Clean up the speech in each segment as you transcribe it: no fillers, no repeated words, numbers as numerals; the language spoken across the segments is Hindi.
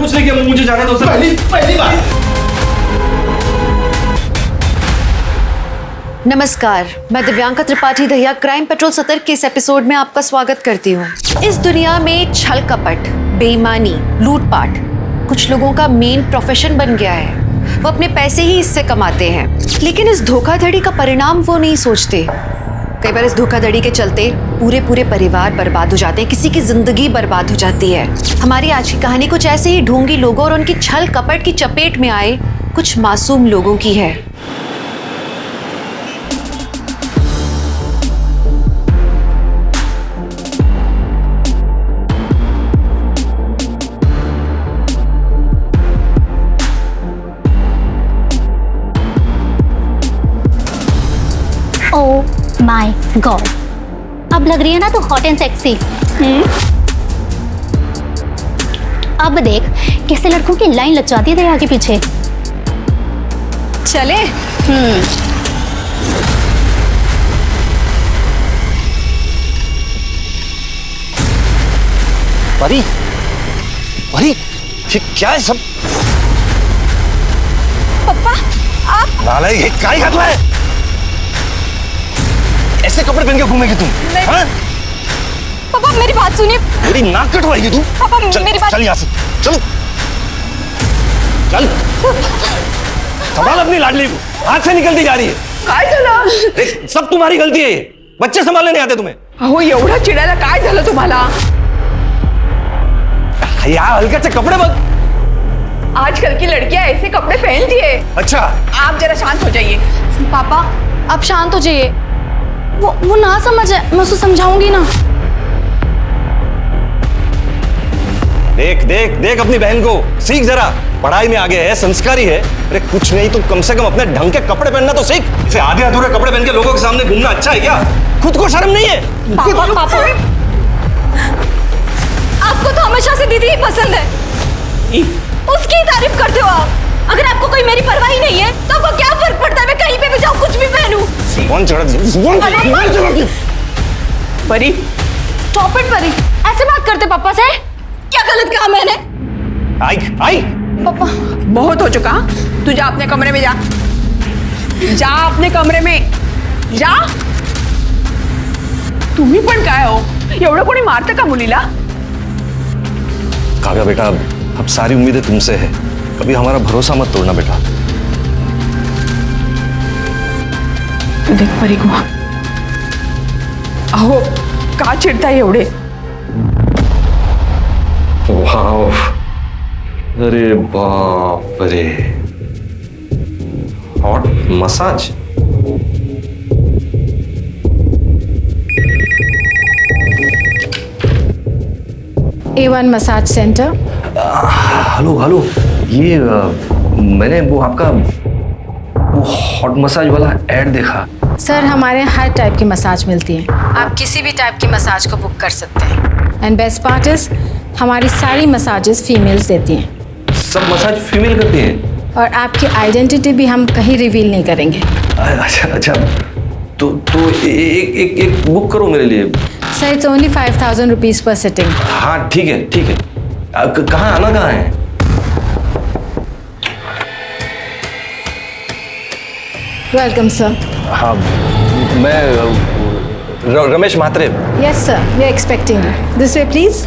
उसने किया? मुझे जाने दो सर। पहली बात। नमस्कार, मैं दिव्यांका त्रिपाठी दहिया क्राइम पेट्रोल सतर्क के इस एपिसोड में आपका स्वागत करती हूँ। इस दुनिया में छल कपट, बेईमानी, लूटपाट कुछ लोगों का मेन प्रोफेशन बन गया है। वो अपने पैसे ही इससे कमाते हैं, लेकिन इस धोखाधड़ी का परिणाम वो नहीं सोचते। कई बार इस धोखाधड़ी के चलते पूरे परिवार बर्बाद हो जाते हैं, किसी की जिंदगी बर्बाद हो जाती है। हमारी आज की कहानी कुछ ऐसे ही ढोंगी लोगों और उनकी छल कपट की चपेट में आए कुछ मासूम लोगों की है। ओह माय गॉड, अब लग रही है ना तो हॉट एंड सेक्सी। अब देख कैसे लड़कों की लाइन लग जाती है तेरे आगे पीछे। चले। परी, परी, ये क्या है सब? पापा आप नालायक, ये क्या ही घटना है? ऐसे कपड़े पहन के घूमेगी तुम? हाँ? पापा मेरी बात सुनिए। मेरी नाक कटवाएगी तू? पापा चल, मेरी बात। चल यहाँ से, चलो चल। संभाल अपनी लाडली को, हाथ से निकलती जा रही है। काय झालं? सब तुम्हारी गलती है। ये बच्चे संभालने नहीं आते तुम्हें। अहो एवढं चिडायला काय झालं तुम्हाला? यार हल्के से कपड़े बग। आजकल की लड़कियां ऐसे कपड़े पहनती है। अच्छा, आप जरा शांत हो जाइए। पापा आप शांत हो जाइए। वो ना समझे, मैं उसको समझाऊंगी ना। देख देख देख अपनी बहन को, सीख जरा। पढ़ाई में आगे है, संस्कारी है। अरे कुछ नहीं तो कम से कम अपने ढंग के कपड़े पहनना तो सीख। इसे आधे अधूरे कपड़े पहन के लोगों के सामने घूमना अच्छा है क्या? खुद को शर्म नहीं है? पापा आपको तो हमेशा से दीदी ही पसंद है, उसकी ही तारीफ करते हो आप। अगर आपको कोई मेरी परवाह ही नहीं है तो आपको क्या फर्क पड़ता है मैं कहीं पे भी जाऊं, कुछ भी पहनूं? कौन चढ़ा? परी स्टॉप इट परी, ऐसे बात करते पापा से? क्या गलत कहा मैंने? आई आई। पापा बहुत हो चुका। तू जा अपने कमरे में, जा जा अपने कमरे में जा। तुम्ही पण काय हो, एवढं कोणी मारतं का मुलीला? काव्या बेटा, अब सारी उम्मीदें तुमसे है। कभी हमारा भरोसा मत तोड़ना बेटा। तू देख परी को, अहो का चिडताय एवढे? वाव, अरे बाप रे, hot massage. A1 massage centre. Hello hello, ये मैंने वो आपका वो हॉट मसाज वाला ऐड देखा। सर हमारे यहाँ हर टाइप की मसाज मिलती है, आप किसी भी टाइप की मसाज को बुक कर सकते हैं। एंड बेस्ट पार्ट इज हमारी सारी मसाजेस फीमेल्स देती हैं। सब मसाज फीमेल करती हैं? और आपकी आइडेंटिटी भी हम कहीं रिवील नहीं करेंगे। अच्छा अच्छा, तो एक बुक करो मेरे लिए। सर इट्स ओनली 5000 रुपीज़ पर सिटिंग। हाँ ठीक है ठीक है। कहाँ आना कहाँ है? Welcome sir. हाँ, मैं Ramesh Mhatre. Yes sir, we are expecting you. This way please.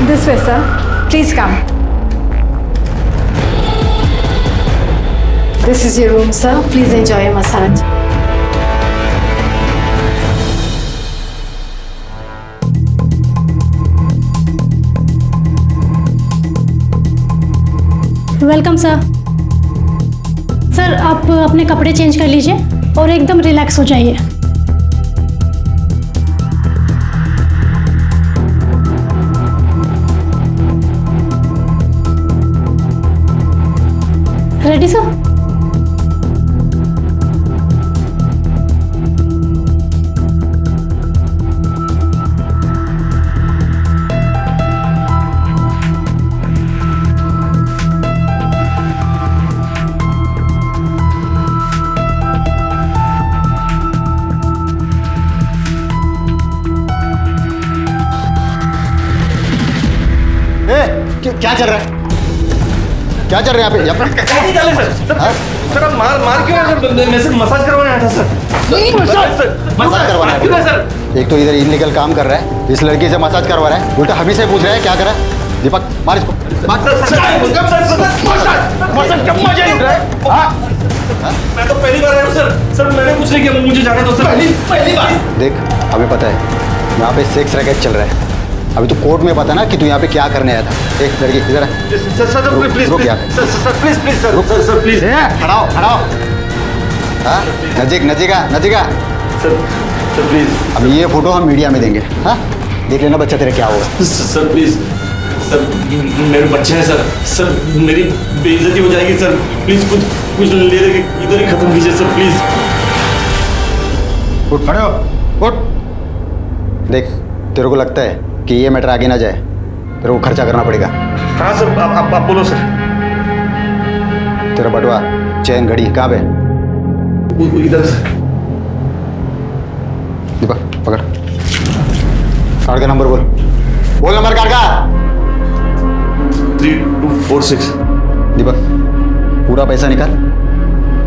This way sir, please come. This is your room sir, please enjoy your massage. Welcome sir. Sir आप अपने कपड़े चेंज कर लीजिए और एकदम रिलैक्स हो जाइए। Ready sir? क्या चल रहा है? क्या चल रहा है यहाँ पे? नहीं चले सर। हाँ? सर आप मार क्यों रहे सर? मैं सिर्फ मसाज करवाने आया था सर। मसाज करवाना है? क्यों है सर? एक तो इधर इलीगल काम कर रहा है, इस लड़की से मसाज करवा रहा है, उल्टा हम ही से पूछ रहा है क्या कर रहा है। दीपक मार इसको, मार। मैं तो पहली बार आया हूँ सर। सर मैंने कुछ नहीं किया, मुझे जाने दो सर। पहली बार। देख हमें पता है यहाँ पे सेक्स रैकेट चल रहा है। अभी तो कोर्ट में पता ना कि तू यहाँ पे क्या करने आया था। एक लड़की इधर आ। सर प्लीज रुक यहाँ। Sir please sir please. खड़ाओ खड़ाओ। हाँ नजीका सर प्लीज। अब ये फोटो हम मीडिया में देंगे। हाँ देख लेना बच्चा तेरा क्या होगा। सर प्लीज सर, मेरे बच्चे हैं सर। सर मेरी बेइज्जती हो जाएगी सर। प्लीज कुछ ले दे, इधर ही खत्म कीजिए सर प्लीज। उठ खड़े हो, उठ। देख तेरे को लगता है कि ये मैटर आगे ना जाए, तेरे को खर्चा करना पड़ेगा। हाँ सर आप बोलो सर। तेरा बटुआ चैन घड़ी कहाँ पे? इधर सर। दीपक पकड़, कार्ड का नंबर बोल नंबर कार्ड का। 3246। दीपक पूरा पैसा निकाल,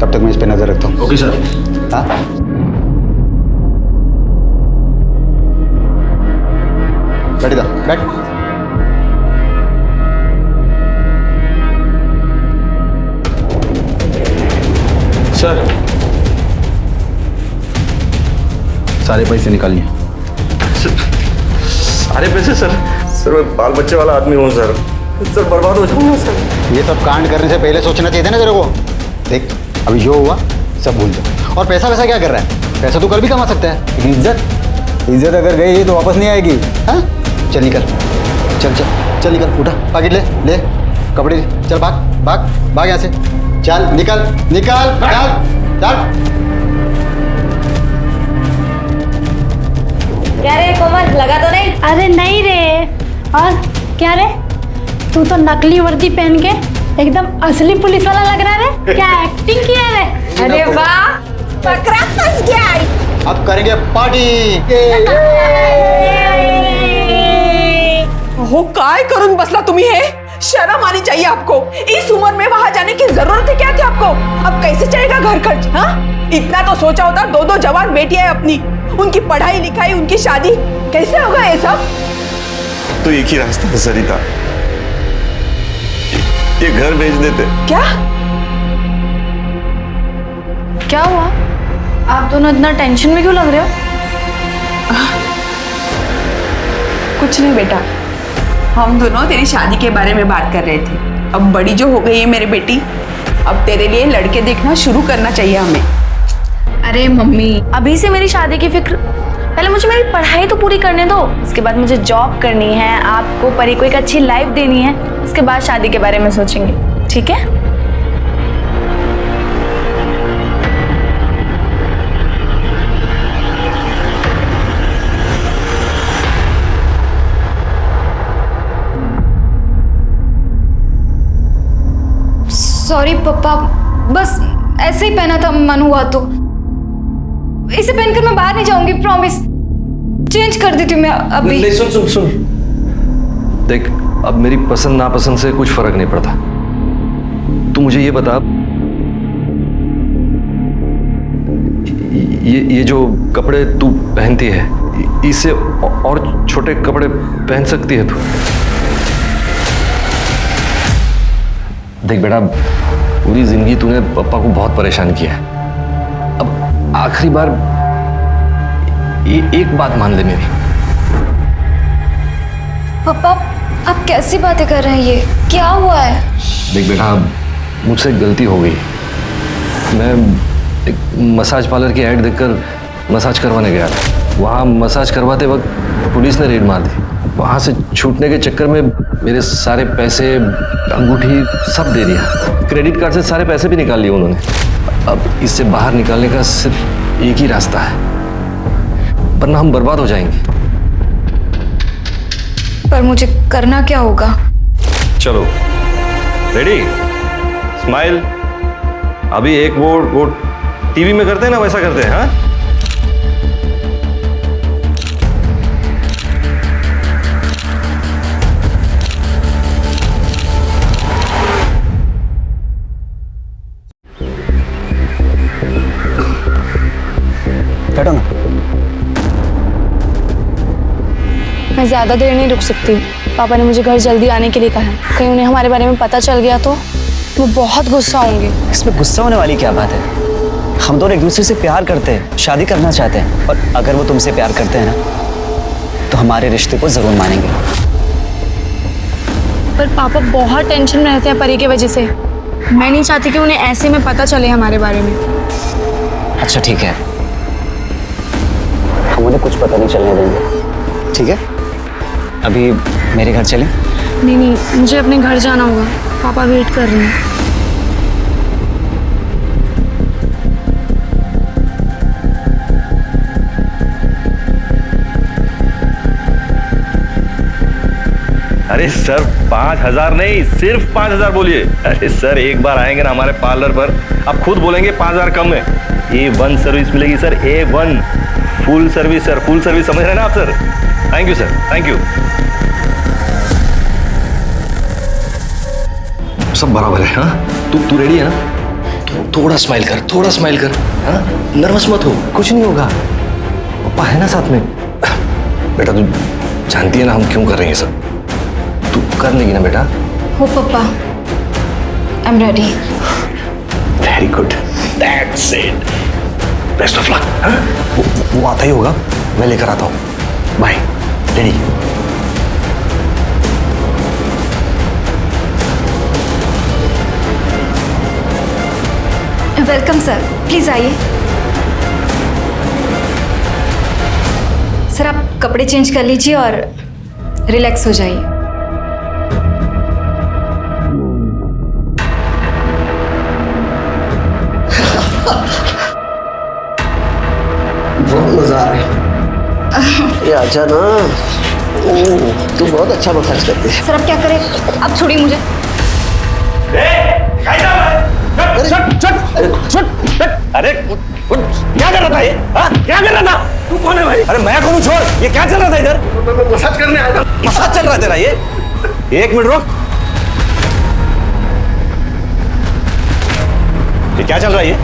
तब तक मैं इस पे नजर रखता हूँ। Okay sir. हाँ बैठ इधर, बैठ। सर सारे पैसे निकालिए। सारे पैसे सर? सर मैं बाल बच्चे वाला आदमी हूँ सर। सर बर्बाद हो जाऊंगा सर। ये सब कांड करने से पहले सोचना चाहिए था ना तेरे को। देख अभी जो हुआ सब भूल जा। और पैसा वैसा क्या कर रहा है? पैसा तो कल भी कमा सकता है, लेकिन इज्जत अगर गई तो वापस नहीं आएगी। हाँ चल निकल, चल निकल, उठा पाकिट ले कपड़े, चल भाग यहाँ से, चल निकल चल। क्या रे कोमल, लगा तो नहीं? अरे नहीं रे। और क्या रे, तू तो नकली वर्दी पहन के एकदम असली पुलिस वाला लग रहा है। क्या एक्टिंग किया रे? अरे वाह, बकरा फंस गया। अब करेंगे पार्टी। हो काय करून बसला तुम्ही हे? शर्म आनी चाहिए आपको। इस उम्र में वहां जाने की जरूरत है क्या थी आपको? अब कैसे चलेगा घर खर्च? हाँ इतना तो सोचा होता। दो जवान बेटियां है अपनी, उनकी पढ़ाई लिखाई, उनकी शादी, कैसे होगा ये सब? तो एक ही रास्ता है सरिता, ये घर बेच देते। क्या हुआ? आप दोनों इतना टेंशन में क्यों लग रहे हो? कुछ नहीं बेटा, हम दोनों तेरी शादी के बारे में बात कर रहे थे। अब बड़ी जो हो गई है मेरी बेटी, अब तेरे लिए लड़के देखना शुरू करना चाहिए हमें। अरे मम्मी, अभी से मेरी शादी की फिक्र? पहले मुझे मेरी पढ़ाई तो पूरी करने दो, उसके बाद मुझे जॉब करनी है, आपको परी को एक अच्छी लाइफ देनी है, उसके बाद शादी के बारे में सोचेंगे, ठीक है? सॉरी पापा, बस ऐसे ही पहना था, मन हुआ तो। इसे पहनकर मैं बाहर नहीं जाऊंगी, प्रॉमिस। चेंज कर देती हूँ मैं अभी। नहीं सुन देख, अब मेरी पसंद नापसंद से कुछ फर्क नहीं पड़ता। तू मुझे ये बता, ये जो कपड़े तू पहनती है, इससे और छोटे कपड़े पहन सकती है तू? देख बेटा, पूरी जिंदगी तूने पापा को बहुत परेशान किया है। अब आखिरी बार एक बात मान ले मेरी। पापा आप कैसी बातें कर रहे हैं? ये क्या हुआ है? देख बेटा, मुझसे गलती हो गई। मैं एक मसाज पार्लर की ऐड देखकर मसाज करवाने गया था। वहाँ मसाज करवाते वक्त पुलिस ने रेड मार दी। वहाँ से छूटने के चक्कर में मेरे सारे पैसे, अंगूठी सब दे दिया। क्रेडिट कार्ड से सारे पैसे भी निकाल लिए उन्होंने। अब इससे बाहर निकालने का सिर्फ एक ही रास्ता है, वरना हम बर्बाद हो जाएंगे। पर मुझे करना क्या होगा? चलो रेडी, स्माइल। अभी एक वो टीवी में करते हैं ना, वैसा करते हैं। हाँ ज़्यादा देर नहीं रुक सकती। पापा ने मुझे घर जल्दी आने के लिए कहा है। कहीं उन्हें हमारे बारे में पता चल गया तो वो बहुत गुस्सा होंगे। इसमें गुस्सा होने वाली क्या बात है? हम दोनों एक दूसरे से प्यार करते हैं, शादी करना चाहते हैं, और अगर वो तुमसे प्यार करते हैं ना तो हमारे रिश्ते को जरूर मानेंगे। पर पापा बहुत टेंशन में रहते हैं परी की वजह से। मैं नहीं चाहती कि उन्हें ऐसे में पता चले हमारे बारे में। अच्छा ठीक है, हम उन्हें कुछ पता नहीं चलने देंगे, ठीक है? अभी मेरे घर चलें? नहीं, मुझे अपने घर जाना होगा। पापा वेट कर रहे हैं। अरे सर 5,000 नहीं, सिर्फ 5,000 बोलिए। अरे सर एक बार आएंगे ना हमारे पार्लर पर, आप खुद बोलेंगे 5,000 कम है। A1 सर्विस मिलेगी sir, A1 full service sir, full service, समझ रहे हैं ना आप sir? Thank you sir, thank you. सब बराबर है। हाँ तू रेडी है ना? थोड़ा स्माइल कर, थोड़ा स्माइल कर। हाँ नर्वस मत हो, कुछ नहीं होगा, पापा है ना साथ में। बेटा तू जानती है ना हम क्यों कर रहे हैं सब, तू कर लेगी ना बेटा? हो पापा, I am ready. Very good, that's it, best of luck. हाँ वो आता ही होगा, मैं लेकर आता हूँ। Bye, ready? Welcome sir, please आइए। सर आप कपड़े चेंज कर लीजिए और रिलैक्स हो जाइए। बहुत मजा आ रहा है। ये आजा ना, तू बहुत अच्छा मसाज करती है। सर अब क्या करें, अब छोड़िए मुझे। अरे क्या कर रहा था ये? क्या कर रहा था? तू कौन है भाई? अरे मैं कौन हूँ? छोड़, ये क्या चल रहा था इधर? मसाज करने आया था। मसाज चल रहा है तेरा ये? एक मिनट रुक, ये क्या चल रहा है ये?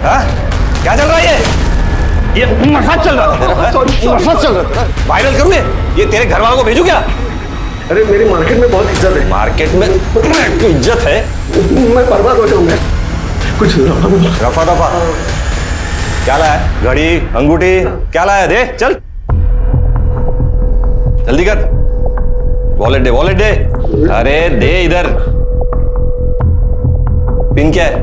हाँ क्या चल रहा है ये मसाज चल रहा था तेरा? मसाज चल रहा था, वायरल करूँ ये तेरे घर वालों को भेजू क्या? अरे मेरी मार्केट में बहुत इज्जत है। मार्केट में इज्जत है? मैं बर्बाद हो जाऊंगा। कुछ रफा दफा क्या लाया? घड़ी, अंगूठी क्या लाया? दे चल, जल्दी कर। वॉलेट दे, वॉलेट दे। अरे दे इधर। पिन क्या है?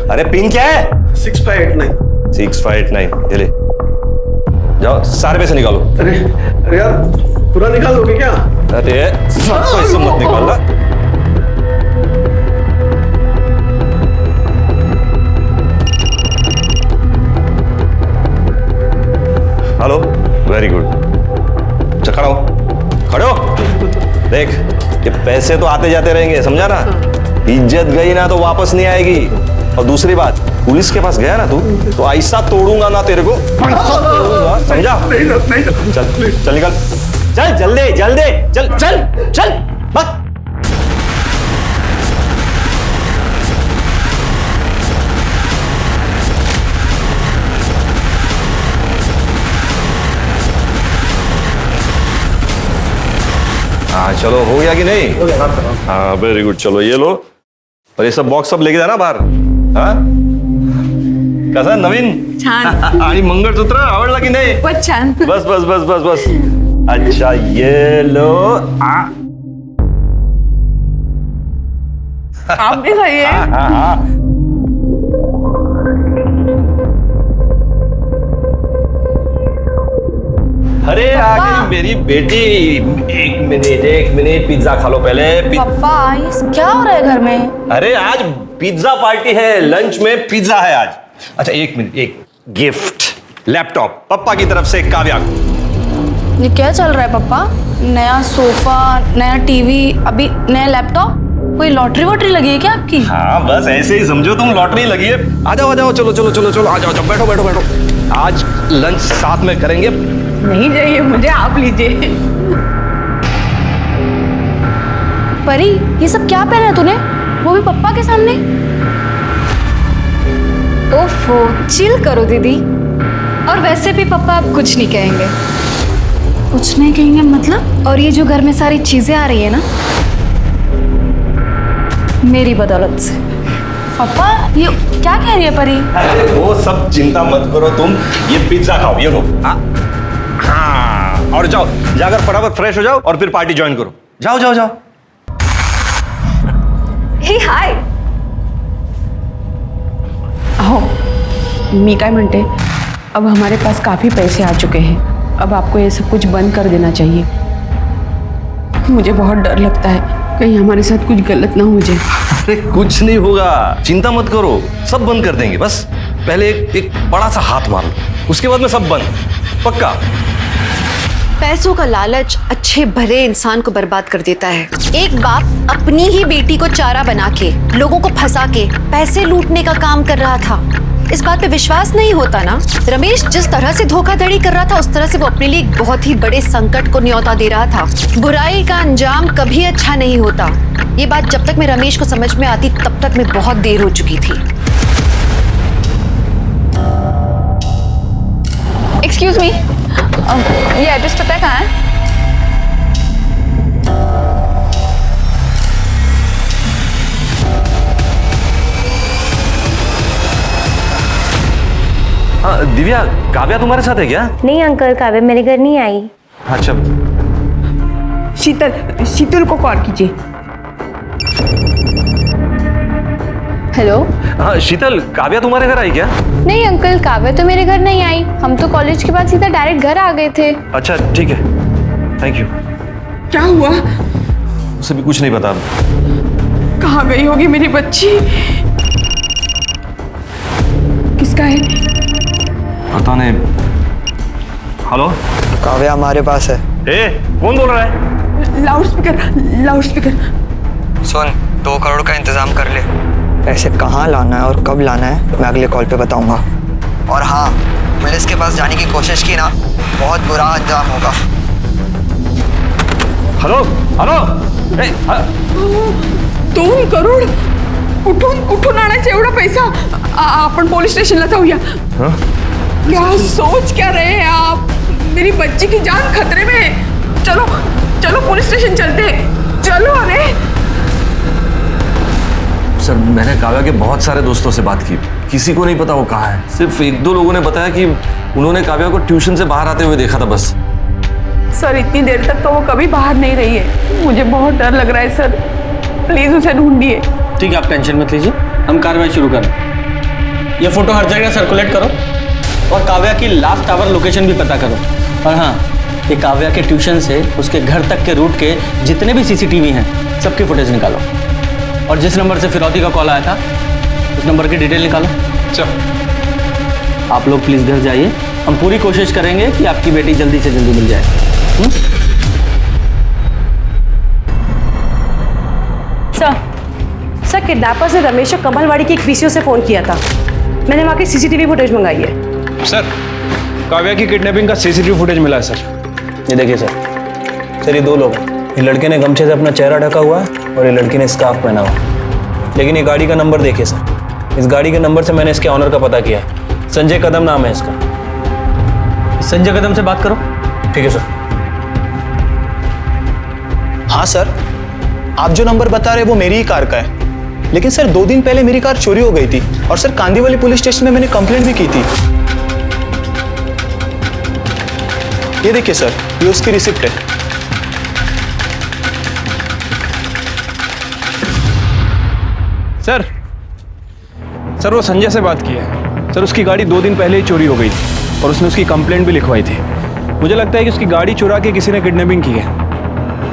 अरे पिन क्या है? 6589। 6589, ये ले जाओ, सारे पैसे निकालो। अरे यार पूरा निकाल दोगे क्या? अरे सब पैसे मत निकालना। Hello, very good. अच्छा खड़ा हो, खड़े हो। देख ये पैसे तो आते जाते रहेंगे, समझा ना? इज्जत गई ना तो वापस नहीं आएगी। और दूसरी बात, पुलिस के पास गया ना तू तो ऐसा तोड़ूंगा ना तेरे को, ऐसा तोड़ूंगा, समझा? चल चल निकल, चल जल्दी जल्दी, चल चल चल बस। हाँ चलो, हो गया कि नहीं? हाँ वेरी गुड, चलो ये लो, और ये सब बॉक्स सब लेके जाना बाहर। हाँ कसं नवीन? छान। आणि मंगळसूत्र आवडला की नाही? बहुत छान। बस बस बस बस बस। अच्छा ये लो। आप भी खाइए। हाँ हाँ हाँ। अरे आ गई मेरी बेटी। एक मिनट पिज्जा खा लो पहले। पापा ये क्या हो रहा है घर में? अरे आज पिज्जा पार्टी है, लंच में पिज्जा है आज। अच्छा एक मिनट, एक गिफ्ट, लैपटॉप पापा की तरफ से काव्या को। ये क्या चल रहा है पापा? नया सोफा, नया टीवी, अभी नया लैपटॉप? कोई लॉटरी वॉटरी लगी है क्या आपकी? हाँ बस ऐसे ही समझो, तुम लॉटरी लगी है। आ जाओ चलो चलो चलो चलो, आ जाओ बैठो बैठो बैठो। आज लंच साथ में करेंगे। नहीं चाहिए मुझे, आप लीजिए। परी ये सब क्या पहना है तूने, वो भी पप्पा के सामने? ओफो चिल करो दीदी, और वैसे भी पापा आप कुछ नहीं कहेंगे। कुछ नहीं कहेंगे मतलब? और ये जो घर में सारी चीजें आ रही है ना, मेरी बदौलत से। पापा ये क्या कह रही है परी? अरे वो सब चिंता मत करो तुम, ये पिज्जा खाओ, ये लो। हाँ, और जाओ, जाकर फटाफट फ्रेश हो जाओ और फिर पार्टी ज्वाइन करो। जाओ जाओ जाओ। हे हाय। अहो, मी काय म्हणते, अब हमारे पास काफी पैसे आ चुके हैं, अब आपको ये सब कुछ बंद कर देना चाहिए। मुझे बहुत डर लगता है कहीं हमारे साथ कुछ गलत ना हो जाए। अरे कुछ नहीं होगा, चिंता मत करो, सब बंद कर देंगे। बस पहले एक बड़ा सा हाथ मार लो, उसके बाद में सब बंद, पक्का। पैसों का लालच अच्छे भले इंसान को बर्बाद कर देता है। एक बाप अपनी ही बेटी को चारा बना के, लोगों को फंसा के पैसे लूटने का काम कर रहा था। इस बात पे विश्वास नहीं होता ना। रमेश जिस तरह से धोखाधड़ी कर रहा था, उस तरह से वो अपने लिए एक बहुत ही बड़े संकट को न्योता दे रहा था। बुराई का अंजाम कभी अच्छा नहीं होता। ये बात जब तक मैं रमेश को समझ में आती, तब तक मैं बहुत देर हो चुकी थी। एक्सक्यूज मी, ये एड्रेस पता है कहाँ है? हाँ दिव्या, काव्या तुम्हारे साथ है क्या? नहीं अंकल, काव्या मेरे घर नहीं आई। अच्छा। शीतल को कॉल कीजिए। हेलो। हाँ शीतल, काव्या तुम्हारे घर आई क्या? नहीं अंकल, काव्या तो मेरे घर नहीं आई। हम तो कॉलेज के बाद सीधा डायरेक्ट घर आ गए थे। अच्छा ठीक है, थैंक यू। क्या हुआ? उसे भी कुछ नहीं पता। कहाँ गई होगी मेरी बच्ची? किसका है? पता नहीं। हेलो, काव्या हमारे पास है। ए, कौन बोल रहा है? Loud speaker. सुन, 2 करोड़ का इंतजाम कर ले। पैसे कहाँ लाना है और कब लाना है मैं अगले कॉल पे बताऊंगा। और हाँ, पुलिस के पास जाने की कोशिश की ना, बहुत बुरा अंजाम होगा। Hello hello. 2 करोड़ कुठून आणायचा एवढा पैसा? आपण पोलीस स्टेशनला जाऊया। क्या सोच क्या रहे हैं आप? मेरी बच्ची की जान खतरे में है। चलो चलो पुलिस स्टेशन चलते हैं, चलो। अरे सर, मैंने काव्या के बहुत सारे दोस्तों से बात की, किसी को नहीं पता वो कहाँ है। सिर्फ 1-2 लोगों ने बताया कि उन्होंने काव्या को ट्यूशन से बाहर आते हुए देखा था, बस। सर, इतनी देर तक तो वो कभी बाहर नहीं रही है। मुझे बहुत डर लग रहा है सर, प्लीज उसे ढूंढिए। ठीक है, आप टेंशन मत लीजिए, हम कार्रवाई शुरू करें। ये फोटो हर जगह सर्कुलेट करो और काव्या की लास्ट आवर लोकेशन भी पता करो। और हाँ, ये काव्या के ट्यूशन से उसके घर तक के रूट के जितने भी सीसीटीवी हैं, सबकी फुटेज निकालो। और जिस नंबर से फिरौती का कॉल आया था, उस नंबर की डिटेल निकालो। चलो, आप लोग प्लीज़ घर जाइए, हम पूरी कोशिश करेंगे कि आपकी बेटी जल्दी से जल्दी मिल जाए। सर, किडनैपर से रमेश और कमलवाड़ी की एक पीसीओ से फ़ोन किया था। मैंने वहाँ की सीसीटीवी फुटेज मंगाई है। सर, काव्या की किडनैपिंग का सीसीटीवी फुटेज मिला है सर। ये देखिए सर, ये 2 लोग हैं। ये लड़के ने गमछे से अपना चेहरा ढका हुआ है और ये लड़की ने स्कार्फ पहना हुआ है। लेकिन ये गाड़ी का नंबर देखिए सर, इस गाड़ी के नंबर से मैंने इसके ऑनर का पता किया है। संजय कदम नाम है इसका। संजय कदम से बात करो। ठीक है सर। हाँ सर, आप जो नंबर बता रहे हैं वो मेरी ही कार का है। लेकिन सर 2 दिन पहले मेरी कार चोरी हो गई थी और सर कांदीवली पुलिस स्टेशन में मैंने कंप्लेंट भी की थी। ये देखिए सर, ये उसकी रिसिप्ट है। सर वो संजय से बात की है। सर उसकी गाड़ी 2 दिन पहले ही चोरी हो गई थी और उसने उसकी कंप्लेंट भी लिखवाई थी। मुझे लगता है कि उसकी गाड़ी चुरा के किसी ने किडनैपिंग की है।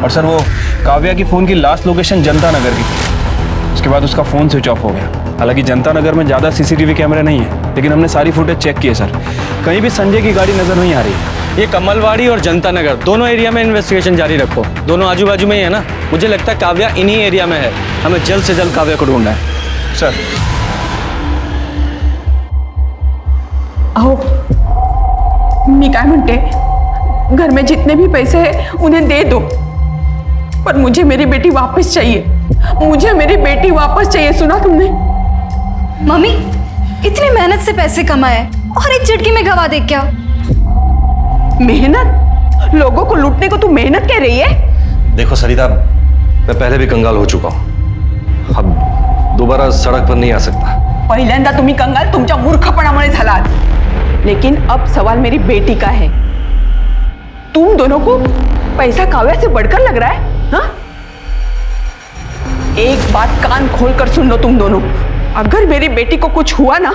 और सर वो काव्या की फ़ोन की लास्ट लोकेशन जनता नगर की थी। उसके बाद उसका फ़ोन स्विच ऑफ हो गया। हालांकि जनता नगर में ज़्यादा सीसीटीवी कैमरे नहीं है, लेकिन हमने सारी फुटेज चेक की है सर, कहीं भी संजय की गाड़ी नज़र नहीं आ रही है। ये कमलवाड़ी और जनता नगर दोनों एरिया में इन्वेस्टिगेशन जारी रखो। दोनों आजू बाजू में ही है ना। मुझे लगता है काव्या इन्हीं एरिया में है। हमें जल्द से जल्द काव्या को ढूंढना है सर। अहो, मी काय म्हणते, घर में जितने भी पैसे हैं उन्हें दे दो, पर मुझे मेरी बेटी वापस चाहिए। मुझे मेरी बेटी वापस चाहिए, सुना तुमने? मम्मी, इतनी मेहनत से पैसे कमाए और एक झटके में गवा दे क्या? मेहनत? लोगों को लूटने को तू मेहनत कर रही है? देखो सरिता, मैं पहले भी कंगाल हो चुका हूं, अब दोबारा सड़क पर नहीं आ सकता। पहिल्यांदा तुम्ही कंगाल तुमच्या मूर्खपणामुळे झालात, लेकिन अब सवाल मेरी बेटी का है। तुम दोनों को पैसा काव्या से बढ़कर लग रहा है? हाँ? एक बात कान खोलकर सुन लो तुम दोनों, अगर मेरी बेटी को कुछ हुआ ना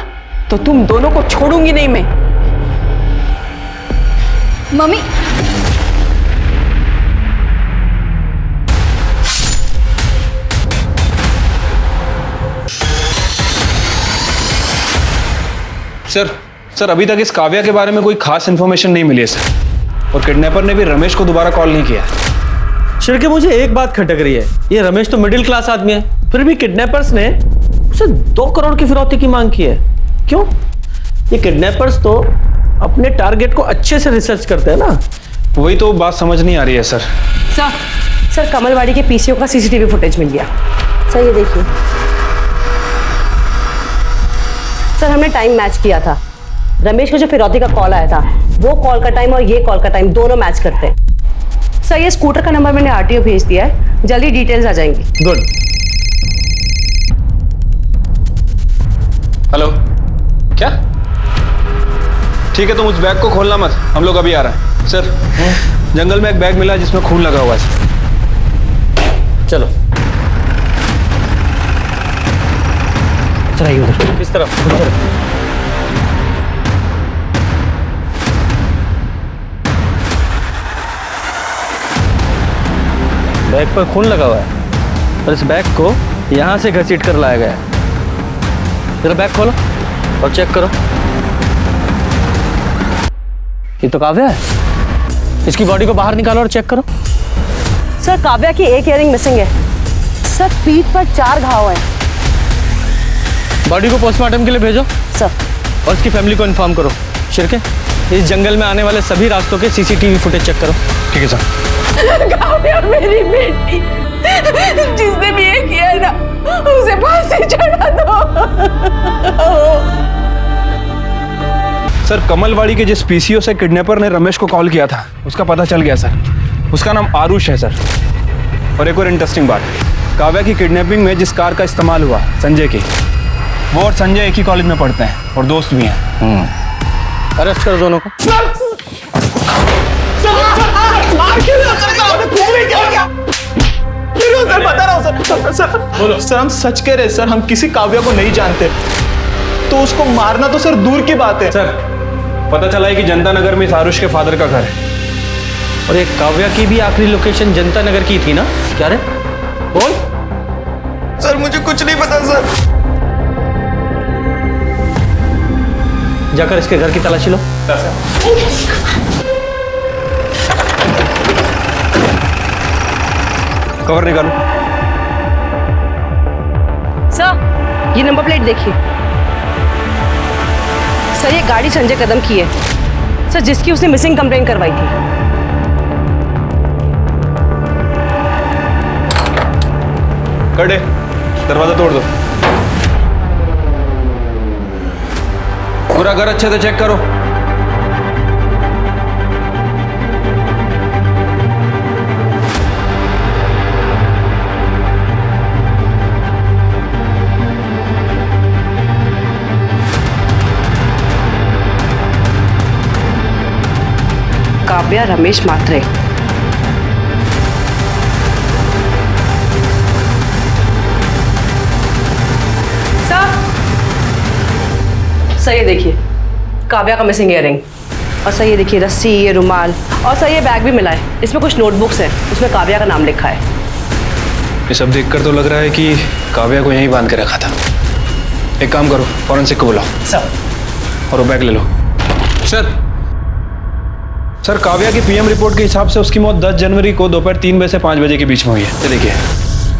तो तुम दोनों को छोड़ूंगी नहीं मैं। मम्मी, सर अभी तक इस काव्या के बारे में कोई खास इन्फॉर्मेशन नहीं मिली है सर, और किडनैपर ने भी रमेश को दोबारा कॉल नहीं किया। शिर्के, मुझे एक बात खटक रही है, ये रमेश तो मिडिल क्लास आदमी है, फिर भी किडनैपर्स ने उसे 2 करोड़ की फिरौती की मांग की है। क्यों? ये किडनैपर्स तो अपने टारगेट को अच्छे से रिसर्च करते हैं ना। वही तो बात समझ नहीं आ रही है सर। सर कमलवाड़ी के पीसीओ का सीसीटीवी फुटेज मिल गया। सर ये देखिए सर, हमने टाइम मैच किया था। रमेश को जो फिरौती का कॉल आया था, वो कॉल का टाइम और ये कॉल का टाइम दोनों मैच करते हैं। सर ये स्कूटर का नंबर मैंने आरटीओ भेज दिया है, जल्दी डिटेल्स आ जाएंगी। गुड। हेलो, क्या? ठीक है, तुम उस बैग को खोलना मत, हम लोग अभी आ रहे हैं। सर जंगल में एक बैग मिला जिसमें खून लगा हुआ है। चलो चलाइए उधर। किस तरफ? बैग पर खून लगा हुआ है और इस बैग को यहां से घसीट कर लाया गया है। जरा बैग खोलो और चेक करो। ये तो काव्या है, इसकी बॉडी को बाहर निकालो और चेक करो। सर काव्या की एक इयरिंग मिसिंग है। सर पीठ पर 4 घाव हैं। बॉडी को पोस्टमार्टम के लिए भेजो सर, और इसकी फैमिली को इन्फॉर्म करो। शिर्के, इस जंगल में आने वाले सभी रास्तों के सीसीटीवी फुटेज चेक करो। ठीक है सर। काव्या मेरी बेटी, जिसने भी ये किया है ना उसे फांसी चढ़ा दो। सर कमलवाड़ी के जिस पीसीओ से किडनैपर ने रमेश को कॉल किया था, उसका पता चल गया सर। उसका नाम आरुष है सर। और एक और इंटरेस्टिंग बात, काव्या की किडनैपिंग में जिस कार का इस्तेमाल हुआ, संजय की, वो और संजय एक ही कॉलेज में पढ़ते हैं और दोस्त भी हैं। अरेस्ट करो दोनों को। सर बता रहा हूँ सर। बोलो सर, हम सच कह रहे हैं सर, हम किसी काव्या को नहीं जानते, तो उसको मारना तो सर दूर की बात है। सर पता चला है कि जनता नगर में इस आरुष के फादर का घर है। और एक काव्या की भी आखिरी लोकेशन जनता नगर की थी ना? क्या रे? बोल। सर मुझे कुछ नहीं पता सर। जाकर इसके घर की तलाशी लो। कवर निकालो। सर ये नंबर प्लेट देखिए। सर ये गाड़ी संजय कदम की है सर, जिसकी उसने मिसिंग कंप्लेन करवाई थी। कड़े, दरवाजा तोड़ दो। पूरा घर अच्छे से चेक करो। काव्या रमेश मात्रे। सर ये देखिए काव्या का मिसिंग इयरिंग, और सर ये देखिए रस्सी, ये रुमाल, और सर ये बैग भी मिला है। इसमें कुछ नोटबुक्स हैं, उसमें काव्या का नाम लिखा है। ये सब देखकर तो लग रहा है कि काव्या को यहीं बांध के रखा था। एक काम करो, फॉरेंसिक को बुलाओ सर, और वो बैग ले लो। सर काव्या की पीएम रिपोर्ट के हिसाब से उसकी मौत 10 जनवरी को दोपहर 3 बजे से 5 बजे के बीच में हुई है। ये देखिए,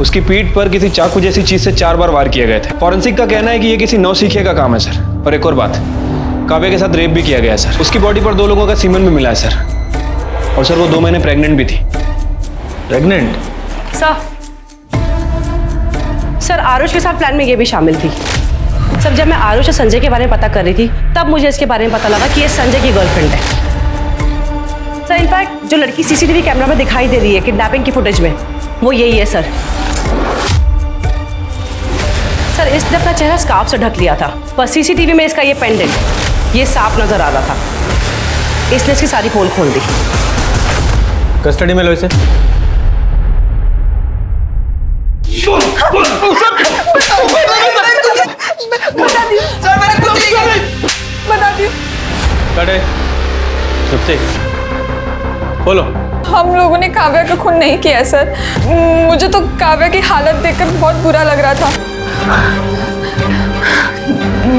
उसकी पीठ पर किसी चाकू जैसी चीज से 4 बार वार किए गए थे। फॉरेंसिक का कहना है कि ये किसी नौसिखिए का काम है सर। और एक और बात, काव्या के साथ रेप भी किया गया है सर। उसकी बॉडी पर 2 लोगों का सीमेंट भी मिला है सर। और सर वो 2 महीने प्रेग्नेंट भी थी। प्रेग्नेंट? सर आरुष के साथ प्लान में ये भी शामिल थी। सर जब मैं आरुष और संजय के बारे में पता कर रही थी, तब मुझे इसके बारे में पता लगा कि ये संजय की गर्लफ्रेंड है। सर इनफैक्ट जो लड़की सीसीटीवी कैमरा में दिखाई दे रही है किडनैपिंग की फुटेज में, वो यही है सर। सर इसने अपना चेहरा स्कार्फ से ढक लिया था, पर सीसीटीवी में इसका ये पेंडेंट ये साफ नजर आ रहा था, इसलिए इसकी सारी पोल खोल दी। कस्टडी में लो इसे। बता दियो। कड़े चुप से बोलो। हम लोगों ने काव्या का खून नहीं किया सर। मुझे तो काव्या की हालत देखकर बहुत बुरा लग रहा था।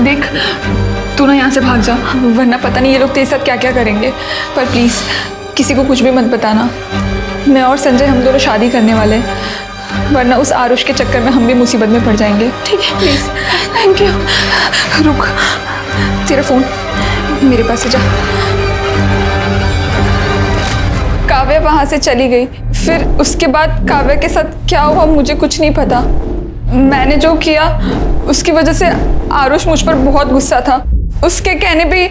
देख तू ना यहाँ से भाग जा, वरना पता नहीं ये लोग तेरे साथ क्या क्या करेंगे। पर प्लीज किसी को कुछ भी मत बताना। मैं और संजय हम दोनों शादी करने वाले हैं, वरना उस आरुष के चक्कर में हम भी मुसीबत में पड़ जाएंगे। ठीक है प्लीज। Thank you. रुक, तेरा फोन मेरे पास से जा। काव्या वहां से चली गई, फिर उसके बाद काव्या के साथ क्या हुआ मुझे कुछ नहीं पता। मैंने जो किया उसकी वजह से आरुष मुझ पर बहुत गुस्सा था। उसके कहने पे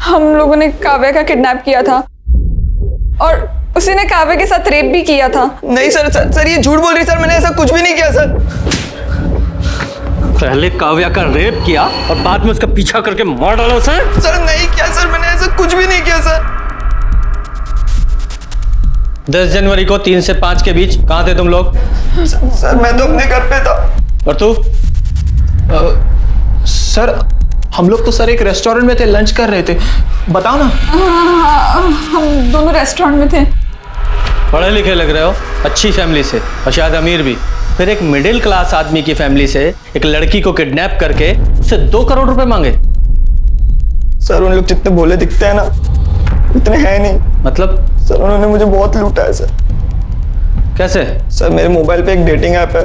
हम लोगों ने काव्या का किडनैप किया था और उसी ने काव्या के साथ रेप भी किया था। नहीं सर सर, सर ये झूठ बोल रही सर, मैंने ऐसा कुछ भी नहीं किया सर। पहले काव्या का रेप किया और बाद में उसका पीछा करके मार डाला उसे। सर नहीं किया सर, मैंने ऐसा कुछ भी नहीं किया सर। 10 जनवरी को 3 से 5 के बीच कहाँ थे तुम लोग? सर मैं तो अपने घर पे था। और तू? सर हम लोग तो सर एक रेस्टोरेंट में थे, लंच कर रहे थे। बताओ ना। हम दोनों रेस्टोरेंट में थे। पढ़े लिखे लग रहे हो, अच्छी फैमिली से और शायद अमीर भी। फिर एक मिडिल क्लास आदमी की फैमिली से एक लड़की को किडनैप करके उससे 2 करोड़ रुपए मांगे। सर उन लोग जितने भोले दिखते हैं ना, इतने हैं नहीं। मतलब? सर उन्होंने मुझे बहुत लूटा है सर। कैसे? सर मेरे मोबाइल पे एक डेटिंग ऐप है,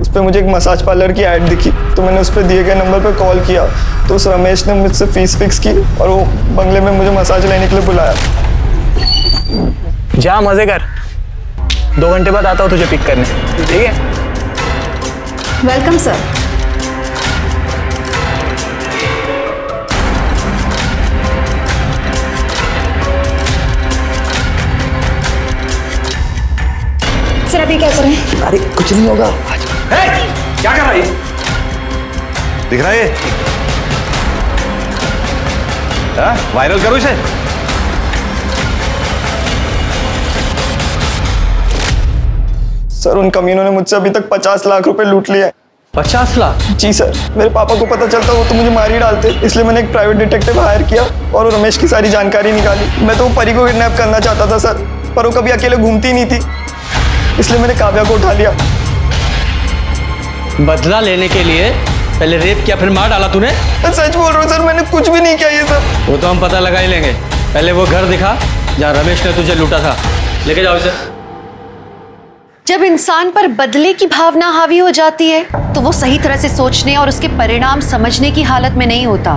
उस पर मुझे एक मसाज पार्लर की ऐड दिखी, तो मैंने उस पर दिए गए नंबर पर कॉल किया, तो उस रमेश ने मुझसे फीस फिक्स की और वो बंगले में मुझे मसाज लेने के लिए बुलाया। जा मजे कर, 2 घंटे बाद आता हूँ तुझे पिक करने, ठीक है? Welcome sir. सर अभी क्या करें? अरे कुछ नहीं होगा। क्या कर रहा है? दिख रहा है? वायरल करो इसे। सर उन कमीनों ने मुझसे अभी तक 50 लाख रुपए लूट लिए। 50 लाख? जी सर, मेरे पापा को पता चलता वो तो मुझे मार ही डालते, इसलिए मैंने एक प्राइवेट डिटेक्टिव हायर किया और वो रमेश की सारी जानकारी निकाली। मैं तो वो परी को किडनैप करना चाहता था सर, पर वो कभी अकेले घूमती नहीं थी, इसलिए मैंने काव्या को उठा लिया। बदला लेने के लिए पहले रेप किया फिर मार डाला तूने? मैं सच बोल रहा हूँ सर, मैंने कुछ भी नहीं किया ये सब। वो तो हम पता लगा ही लेंगे। पहले वो घर दिखा जहाँ रमेश ने तुझे लूटा था, लेके जाओ इसे। जब इंसान पर बदले की भावना हावी हो जाती है तो वो सही तरह से सोचने और उसके परिणाम समझने की हालत में नहीं होता।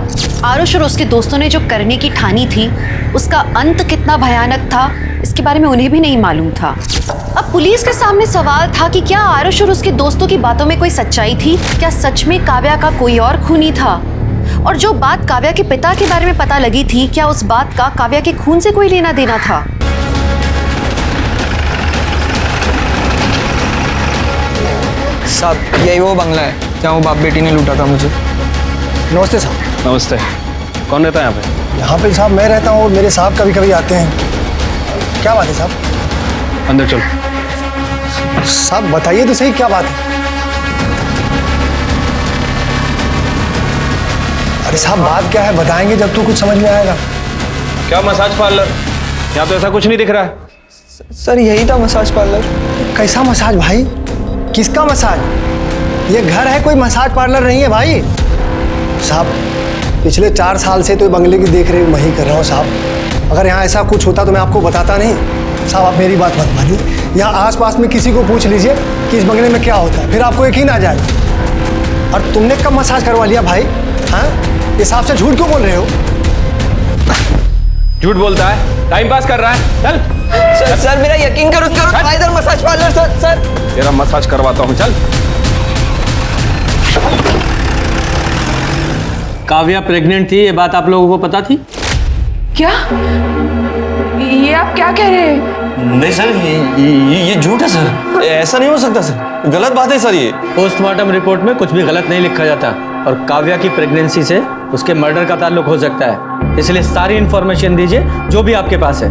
आरुष और उसके दोस्तों ने जो करने की ठानी थी उसका अंत कितना भयानक था इसके बारे में उन्हें भी नहीं मालूम था। अब पुलिस के सामने सवाल था कि क्या आरुष और उसके दोस्तों की बातों में कोई सच्चाई थी? क्या सच में काव्या का कोई और खूनी था? और जो बात काव्या के पिता के बारे में पता लगी थी, क्या उस बात का काव्या के खून से कोई लेना देना था? साहब यही वो बंगला है जहाँ वो बाप बेटी ने लूटा था मुझे। नमस्ते साहब। नमस्ते। कौन रहता है यहाँ पे? यहाँ पे साहब मैं रहता हूँ और मेरे साहब कभी कभी आते हैं। क्या बात है साहब? अंदर चलो। साहब बताइए तो सही क्या बात है? अरे साहब बात क्या है, बताएंगे जब तो कुछ समझ में आएगा। क्या मसाज पार्लर? यहाँ तो ऐसा कुछ नहीं दिख रहा है। सर यही था मसाज पार्लर। कैसा मसाज भाई? किसका मसाज? ये घर है, कोई मसाज पार्लर नहीं है भाई। साहब पिछले 4 साल से तो बंगले की देख रेख मैं ही कर रहा हूँ साहब। अगर यहाँ ऐसा कुछ होता तो मैं आपको बताता नहीं। साहब आप मेरी बात मत मानिए, यहाँ आसपास में किसी को पूछ लीजिए कि इस बंगले में क्या होता है, फिर आपको यकीन आ जाए। और तुमने कब मसाज करवा लिया भाई? हाँ इस हिसाब से झूठ क्यों बोल रहे हो? झूठ बोलता है, टाइम पास कर रहा है। चल सर, सर मेरा यकीन करो, इधर मसाज पार्लर। सर सर तेरा मसाज करवाता हूँ, चल। काव्या प्रेग्नेंट थी, ये बात आप लोगों को पता थी? क्या? ये आप क्या कह रहे हैं? नहीं सर, ये झूठ है सर, ऐसा नहीं हो सकता सर, गलत बात है सर ये। पोस्टमार्टम रिपोर्ट में कुछ भी गलत नहीं लिखा जाता और काव्या की प्रेगनेंसी से उसके मर्डर का ताल्लुक हो सकता है, इसलिए सारी इंफॉर्मेशन दीजिए जो भी आपके पास है।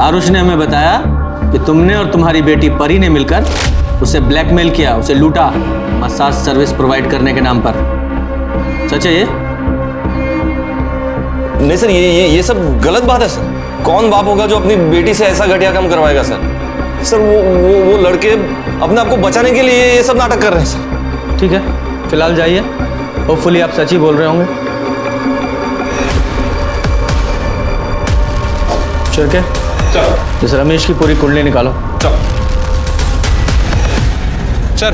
आरुष ने हमें बताया कि तुमने और तुम्हारी बेटी परी ने मिलकर उसे ब्लैकमेल किया, उसे लूटा मसाज सर्विस प्रोवाइड करने के नाम पर। सच है ये? नहीं सर, ये सब गलत बात है सर। कौन बाप होगा जो अपनी बेटी से ऐसा घटिया काम करवाएगा सर? सर वो लड़के अपने आप को बचाने के लिए ये सब नाटक कर रहे हैं सर। ठीक है, फिलहाल जाइए, होपफुली आप सच ही बोल रहे होंगे। चल के इस रमेश की पूरी कुंडली निकालो। सर,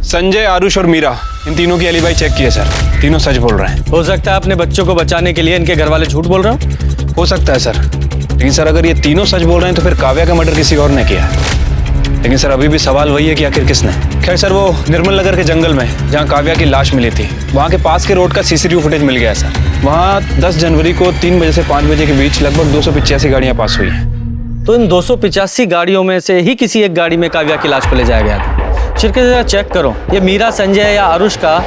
संजय, आरुष और मीरा, इन तीनों की एलिबाई चेक किए सर, तीनों सच बोल रहे हैं। हो सकता है अपने बच्चों को बचाने के लिए इनके घर वाले झूठ बोल रहे हो सकता है सर, लेकिन सर अगर ये तीनों सच बोल रहे हैं तो फिर काव्या का मर्डर किसी और ने किया है। लेकिन सर अभी भी सवाल वही है कि आखिर किसने। खैर सर, वो निर्मल नगर के जंगल में जहाँ काव्या की लाश मिली थी, वहाँ के पास के रोड का CCTV फुटेज मिल गया है सर। वहाँ 10 जनवरी को 3 बजे से 5 बजे के बीच लगभग 285 गाड़ियाँ पास हुई हैं। तो इन 285 गाड़ियों में से ही किसी एक गाड़ी में काव्या की लाश को ले जाया गया था। शिरके जरा चेक करो, ये मीरा, संजय या आरुष का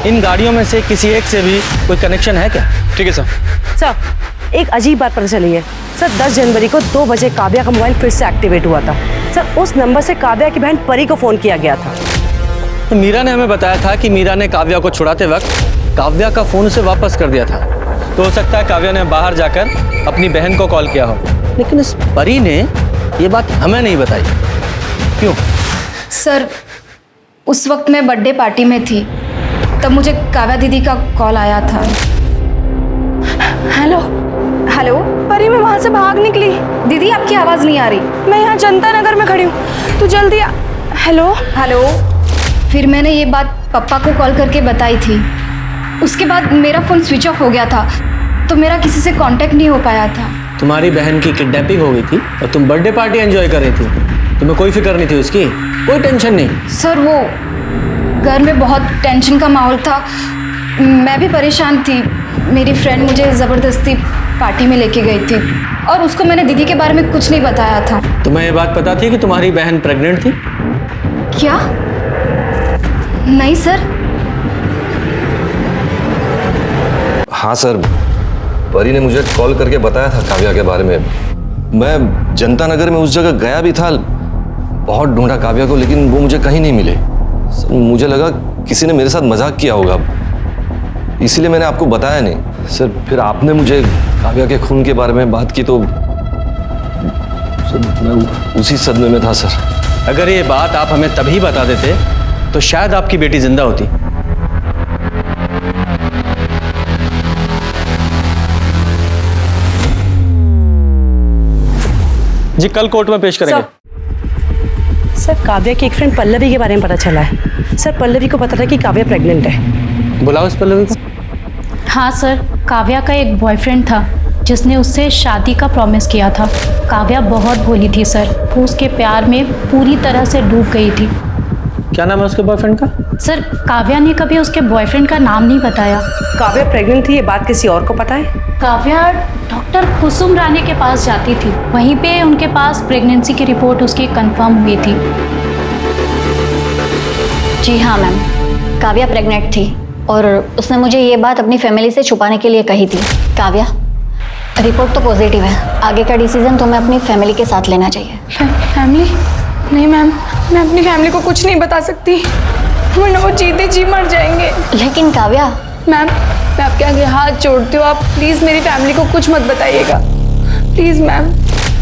इन गाड़ियों में से किसी एक से भी कोई कनेक्शन है क्या? ठीक है सर। सर, एक अजीब बात पता चली है सर। 10 जनवरी को 2 बजे काव्या का मोबाइल फिर से एक्टिवेट हुआ था सर। उस नंबर से काव्या की बहन परी को फोन किया गया था। तो मीरा ने हमें बताया था कि मीरा ने काव्या को छुड़ाते वक्त काव्या का फोन उसे वापस कर दिया था। तो हो सकता है काव्या ने बाहर जाकर अपनी बहन को कॉल किया हो, लेकिन इस परी ने ये बात हमें नहीं बताई। क्यों? सर, उस वक्त मैं बर्थडे पार्टी में थी, तब मुझे काव्या दीदी का कॉल आया था। हेलो हेलो परी, मैं वहाँ से भाग निकली। दीदी, आपकी आवाज़ नहीं आ रही। मैं यहाँ जनता नगर में खड़ी हूँ, तू जल्दी आ। Hello hello. फिर मैंने ये बात पापा को कॉल करके बताई थी। उसके बाद मेरा फ़ोन स्विच ऑफ हो गया था, तो मेरा किसी से कांटेक्ट नहीं हो पाया था। तुम्हारी बहन की किडनैपिंग हो गई थी और तुम बर्थडे पार्टी एंजॉय कर रही थी, तुम्हें कोई फिक्र नहीं थी उसकी? कोई टेंशन नहीं? सर, वो घर में बहुत टेंशन का माहौल था, मैं भी परेशान थी। मेरी फ्रेंड मुझे ज़बरदस्ती पार्टी में लेके गई थी और उसको मैंने दीदी के बारे में कुछ नहीं बताया था। तुम्हें ये बात पता थी कि तुम्हारी बहन प्रेग्नेंट थी? क्या? नहीं सर। हाँ सर, परी ने मुझे कॉल करके बताया था काव्या के बारे में। मैं जनता नगर में उस जगह गया भी था, बहुत ढूंढा काव्या को, लेकिन वो मुझे कहीं नहीं मिले। सर, मुझे लगा किसी ने मेरे साथ मजाक किया होगा, इसीलिए मैंने आपको बताया नहीं। सर, फिर आपने मुझे काव्या के खून के बारे में बात की तो सर मैं उसी सदमे में था सर। अगर ये बात आप हमें तभी बता देते तो शायद आपकी बेटी जिंदा होती। जी, कल कोर्ट में पेश करेंगे। सर, काव्या की एक फ्रेंड पल्लवी के बारे में पता चला है सर। पल्लवी को पता था कि काव्या प्रेग्नेंट है। बुलाओ इस पल्लवी को। हाँ सर, काव्या का एक बॉयफ्रेंड था जिसने उससे शादी का प्रॉमिस किया था। काव्या बहुत भोली थी सर, वो उसके प्यार में पूरी तरह से डूब गई थी। क्या नाम है उसके बॉयफ्रेंड का? सर, काव्या ने कभी उसके बॉयफ्रेंड का नाम नहीं बताया। काव्या प्रेग्नेंट थी, ये बात किसी और को पता है? काव्या डॉक्टर कुसुम रानी के पास जाती थी, वहीं पे उनके पास प्रेगनेंसी की रिपोर्ट उसकी कंफर्म हुई थी। जी हाँ मैम, काव्या प्रेग्नेंट थी और उसने मुझे ये बात अपनी फैमिली से छुपाने के लिए कही थी। काव्या, रिपोर्ट तो पॉजिटिव है, आगे का डिसीजन तुम्हें अपनी फैमिली के साथ लेना चाहिए। फैमिली? नहीं मैम, मैं अपनी फैमिली को कुछ नहीं बता सकती, वरना वो जीते जी मर जाएंगे। लेकिन काव्या। मैम, मैं आपके आगे हाथ जोड़ती हूँ, आप प्लीज़ मेरी फैमिली को कुछ मत बताइएगा, प्लीज़ मैम।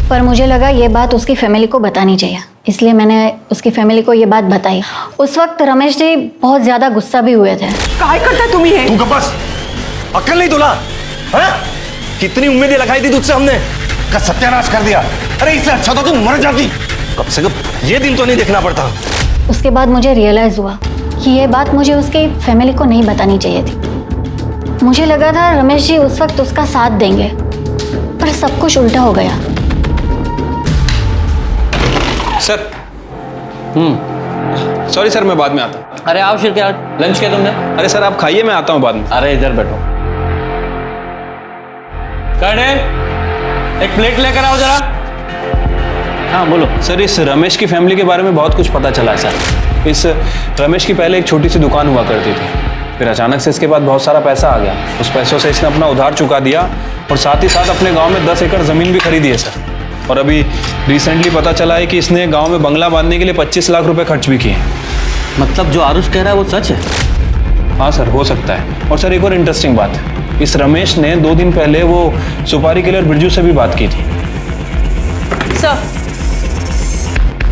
पर मुझे लगा ये बात उसकी फैमिली को बतानी चाहिए, इसलिए मैंने उसकी फैमिली को ये बात बताई। उस वक्त रमेश जी बहुत ज़्यादा गुस्सा भी हुए थे। काय करता तुम ही है? तू बस अक्ल नहीं तुला? कितनी उम्मीदें लगाई थी तुझसे हमने, का सत्यानाश कर दिया। अरे इससे अच्छा तो तू मर जाती, कम से कम ये दिन तो नहीं देखना पड़ता। उसके बाद मुझे रियलाइज हुआ कि ये बात मुझे उसकी फैमिली को नहीं बतानी चाहिए थी। मुझे लगा था रमेश जी उस वक्त उसका साथ देंगे, पर सब कुछ उल्टा हो गया। सर, सॉरी सर, मैं बाद में आता हूँ। अरे आओ शिरके, लंच किया तुमने? अरे सर आप खाइए, मैं आता हूँ बाद में। अरे इधर बैठो। कर्णेल, एक प्लेट लेकर आओ जरा। हाँ बोलो। सर इस रमेश की फैमिली के बारे में बहुत कुछ पता चला है सर। इस रमेश की पहले एक छोटी सी दुकान हुआ करती थी, फिर अचानक से इसके बाद बहुत सारा पैसा आ गया। उस पैसों से इसने अपना उधार चुका दिया और साथ ही साथ अपने गांव में 10 एकड़ ज़मीन भी खरीदी है सर। और अभी रिसेंटली पता चला है कि इसने गांव में बंगला बांधने के लिए 25 लाख रुपए खर्च भी किए। मतलब जो आरुष कह रहा है वो सच है? हाँ सर, हो सकता है। और सर एक और इंटरेस्टिंग बात है, इस रमेश ने 2 दिन पहले वो सुपारी किलर बिरजू से भी बात की थी।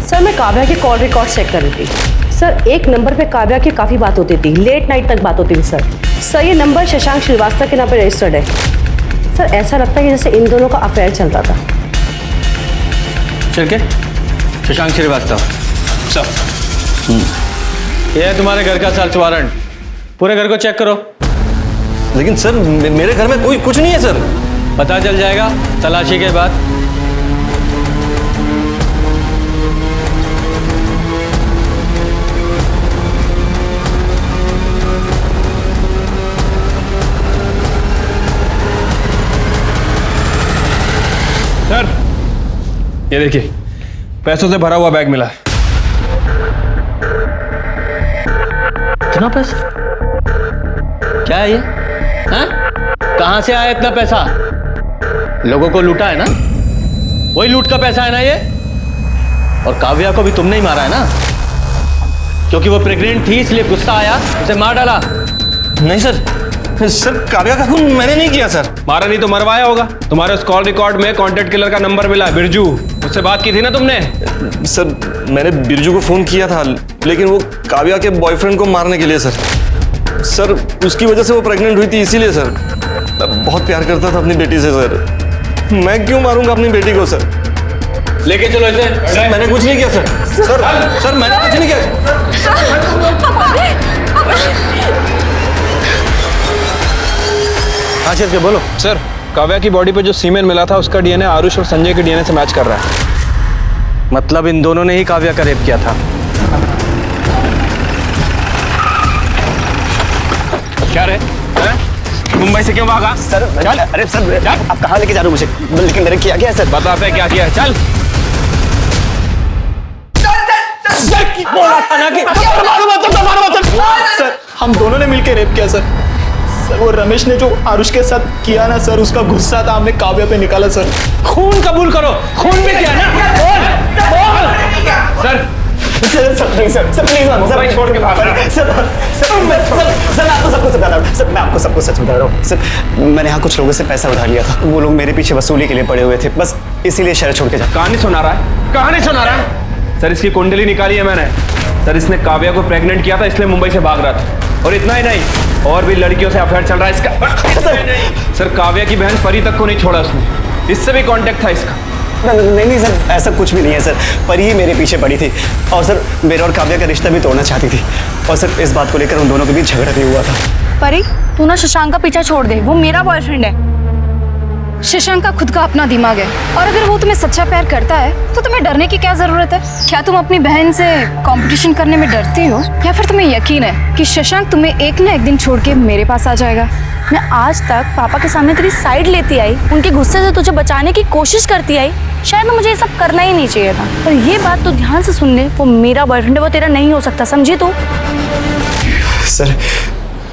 सर मैं काव्या के कॉल रिकॉर्ड चेक कर रही थी सर। एक नंबर पे काव्या की काफ़ी बात होती थी, लेट नाइट तक बात होती थी सर। ये नंबर शशांक श्रीवास्तव के नाम पर रजिस्टर्ड है सर। ऐसा लगता है कि जैसे इन दोनों का अफेयर चल रहा था। चल के शशांक श्रीवास्तव सर, ये है तुम्हारे घर का सर्च वारंट, पूरे घर को चेक करो। लेकिन सर मेरे घर में कोई कुछ नहीं है सर। पता चल जाएगा तलाशी के बाद। सर ये देखिए, पैसों से भरा हुआ बैग मिला है। इतना पैसा क्या है ये? हाँ? कहां से आया इतना पैसा? लोगों को लूटा है ना? वही लूट का पैसा है ना ये? और काव्या को भी तुमने ही मारा है ना? क्योंकि वो प्रेग्नेंट थी इसलिए गुस्सा आया, उसे मार डाला। नहीं सर, सर काव्या का खून मैंने नहीं किया सर। मारा नहीं तो मरवाया होगा। तुम्हारे उस कॉल रिकॉर्ड में कॉन्टेक्ट किलर का नंबर मिला है, बिरजू। उससे बात की थी ना तुमने? सर मैंने बिरजू को फोन किया था, लेकिन वो काव्या के बॉयफ्रेंड को मारने के लिए सर उसकी वजह से वो प्रेग्नेंट हुई थी, इसीलिए सर। बहुत प्यार करता था अपनी बेटी से सर। मैं क्यों मारूंगा अपनी बेटी को सर? लेके चलो इसे। सर मैंने कुछ नहीं किया सर। सर मैंने कुछ नहीं किया। हाँ सर, बोलो। सर काव्या की बॉडी पे जो सीमेन मिला था उसका डीएनए आरुष और संजय के डीएनए से मैच कर रहा है। मतलब इन दोनों ने ही काव्या का रेप किया था। क्या रे? मुंबई से क्यों भागा? सर अरे सर आप कहाँ लेके जा रहे हो मुझे? लेकिन मैंने किया क्या है सर? बताते क्या किया है, चल। बोला था ना कि सर हम दोनों ने मिलकर रेप किया सर। सर वो रमेश ने जो आरुष के साथ किया ना सर, उसका गुस्सा था, हमने काव्या पे निकाला सर। खून कबूल करो, खून भी किया ना? सर सर प्लीज सर छोड़ के भाग रहा। सर मैं आपको सब कुछ बता रहा हूँ सर। मैं आपको सब कुछ सच बता रहा हूँ सर। मैंने यहाँ कुछ लोगों से पैसा उधार लिया था, वो लोग मेरे पीछे वसूली के लिए पड़े हुए थे, बस इसीलिए शहर छोड़ के जा। कहानी सुना रहा है, कहानी सुना रहा है। सर इसकी कुंडली निकाली है मैंने। सर इसने काव्या को प्रेग्नेंट किया था, इसलिए मुंबई से भाग रहा था। और इतना ही नहीं, और भी लड़कियों से अफेयर चल रहा है इसका। सर काव्या की बहन परी तक को नहीं छोड़ा उसने, इससे भी कांटेक्ट था इसका। नहीं सर, ऐसा कुछ भी नहीं है सर। परी ही मेरे पीछे पड़ी थी और सर मेरा और काव्या का रिश्ता भी तोड़ना चाहती थी। और सर इस बात को लेकर उन दोनों के बीच झगड़ा भी हुआ था। परी, तू ना शशांक का पीछा छोड़ दे, वो मेरा बॉयफ्रेंड है। शशांक का खुद का अपना दिमाग है, और अगर वो तुम्हें सच्चा प्यार करता है तो तुम्हें डरने की क्या जरूरत है? क्या तुम अपनी बहन से कंपटीशन करने में डरती हो, या फिर तुम्हें यकीन है कि शशांक तुम्हें एक ना एक दिन छोड़ के मेरे पास आ जाएगा? मैं आज तक पापा के सामने तेरी साइड लेती आई, उनके गुस्से से तुझे बचाने की कोशिश करती आई। शायद मुझे ये सब करना ही नहीं चाहिए था, पर ये बात तो ध्यान से सुन ले, वो मेरा बॉयफ्रेंड है, वो तेरा नहीं हो सकता, समझी तू? सर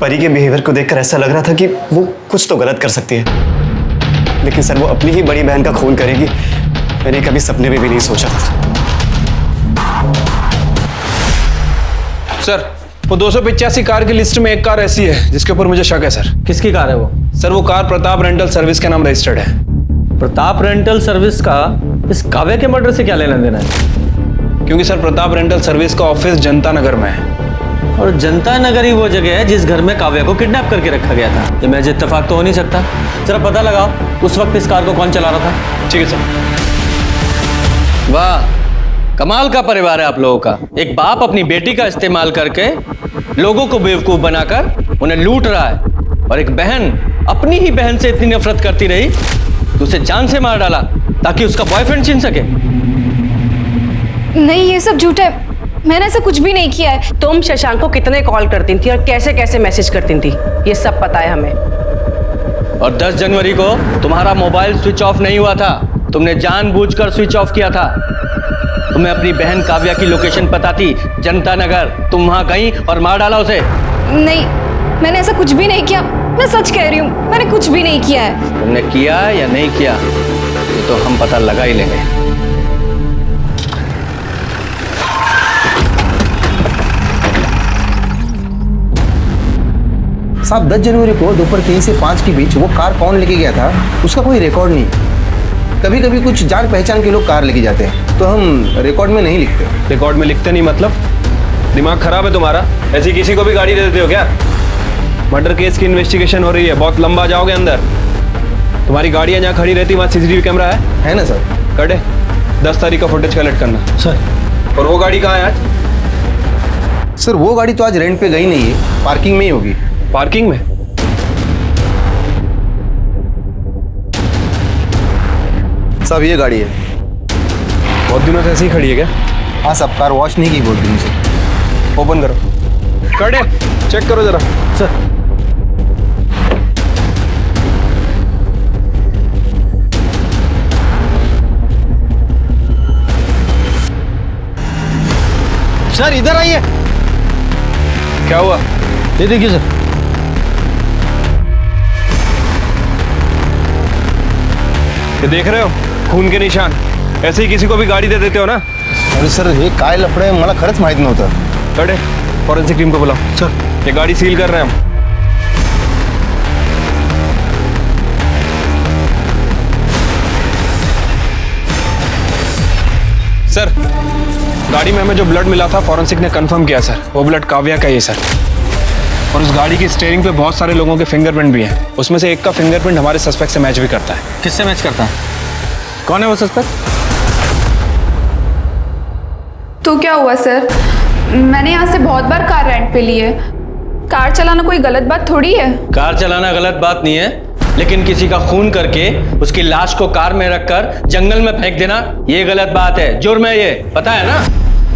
परी के बिहेवियर को देखकर ऐसा लग रहा था कि वो कुछ तो गलत कर सकती है, लेकिन सर वो अपनी ही बड़ी बहन का खून करेगी, मैंने कभी सपने में भी नहीं सोचा था। सर वो 285 कार की लिस्ट में एक कार ऐसी है जिसके ऊपर मुझे शक है सर। किसकी कार है वो? सर वो कार प्रताप रेंटल सर्विस के नाम रजिस्टर्ड है। प्रताप रेंटल सर्विस का इस काव्या के मर्डर से क्या लेना देना है? क्योंकि सर प्रताप रेंटल सर्विस का ऑफिस जनता नगर में है, और जनता नगर ही वो जगह है जिस घर में काव्या को किडनैप करके रखा गया था। ये महज इत्तेफाक तो हो नहीं सकता। जरा पता लगाओ उस वक्त इस कार को कौन चला रहा था। ठीक है सर। वाह, कमाल का परिवार है आप लोगों का। एक बाप अपनी बेटी का इस्तेमाल करके लोगों को बेवकूफ बनाकर उन्हें लूट रहा है, और एक बहन अपनी ही बहन से इतनी नफरत करती रही कि उसे जान से मार डाला ताकि उसका बॉयफ्रेंड छीन सके। नहीं, ये सब झूठ है, मैंने ऐसा कुछ भी नहीं किया है। तुम शशांक को कितने कॉल करती थी और कैसे कैसे मैसेज करती थी, ये सब पता है हमें। और 10 जनवरी को तुम्हारा मोबाइल स्विच ऑफ नहीं हुआ था, तुमने जानबूझकर स्विच ऑफ किया था। तुम्हें अपनी बहन काव्या की लोकेशन पता थी, जनता नगर। तुम वहां गई और मार डाला उसे। नहीं, मैंने ऐसा कुछ भी नहीं किया। मैं सच कह रही हूँ, मैंने कुछ भी नहीं किया है। तुमने किया या नहीं किया ये तो हम पता लगा ही लेंगे। साहब 10 जनवरी को दोपहर 3 से 5 के बीच वो कार कौन लेके गया था उसका कोई रिकॉर्ड नहीं। कभी कभी कुछ जान पहचान के लोग कार लेके जाते हैं तो हम रिकॉर्ड में नहीं लिखते। रिकॉर्ड में लिखते नहीं मतलब? दिमाग खराब है तुम्हारा? ऐसी किसी को भी गाड़ी दे देते हो क्या? मर्डर केस की इन्वेस्टिगेशन हो रही है, बहुत लंबा जाओगे अंदर। तुम्हारी गाड़ियाँ जहाँ खड़ी रहती वहाँ सीसीटीवी कैमरा है ना सर? कटे 10 तारीख का फुटेज कलेक्ट करना सर। और वो गाड़ी कहाँ है आज? सर वो गाड़ी तो आज रेंट पे गई नहीं है, पार्किंग में ही होगी। पार्किंग में? साहब ये गाड़ी है। बहुत दिनों से ऐसे ही खड़ी है क्या? हाँ साहब, कार वॉश नहीं की बहुत दिन से। ओपन करो। कटे चेक करो जरा। सर सर इधर आइए। क्या हुआ? ये देखिए सर। ये देख रहे हो खून के निशान? ऐसे ही किसी को भी गाड़ी दे देते हो ना? अरे सर हे काय लफडे मला खरंच माहित नव्हतं। कटे फॉरेंसिक टीम को बुलाओ। सर ये गाड़ी सील कर रहे हैं हम। सर गाड़ी में हमें जो ब्लड मिला था फॉरेंसिक ने कंफर्म किया सर, वो ब्लड काव्या का ही है सर। और उस गाड़ी की स्टीयरिंग पे बहुत सारे लोगों के फिंगरप्रिंट भी हैं। उसमें से एक का फिंगरप्रिंट हमारे सस्पेक्ट से मैच भी करता है। किससे मैच करता है? कौन है वो सस्पेक्ट? तो क्या हुआ सर? मैंने यहाँ से बहुत बार कार रेंट पे ली है। कार चलाना कोई गलत बात थोड़ी है। कार चलाना गलत बात नहीं है, लेकिन किसी का खून करके उसकी लाश को कार में रखकर जंगल में फेंक देना ये गलत बात है, जुर्म है, ये पता है ना?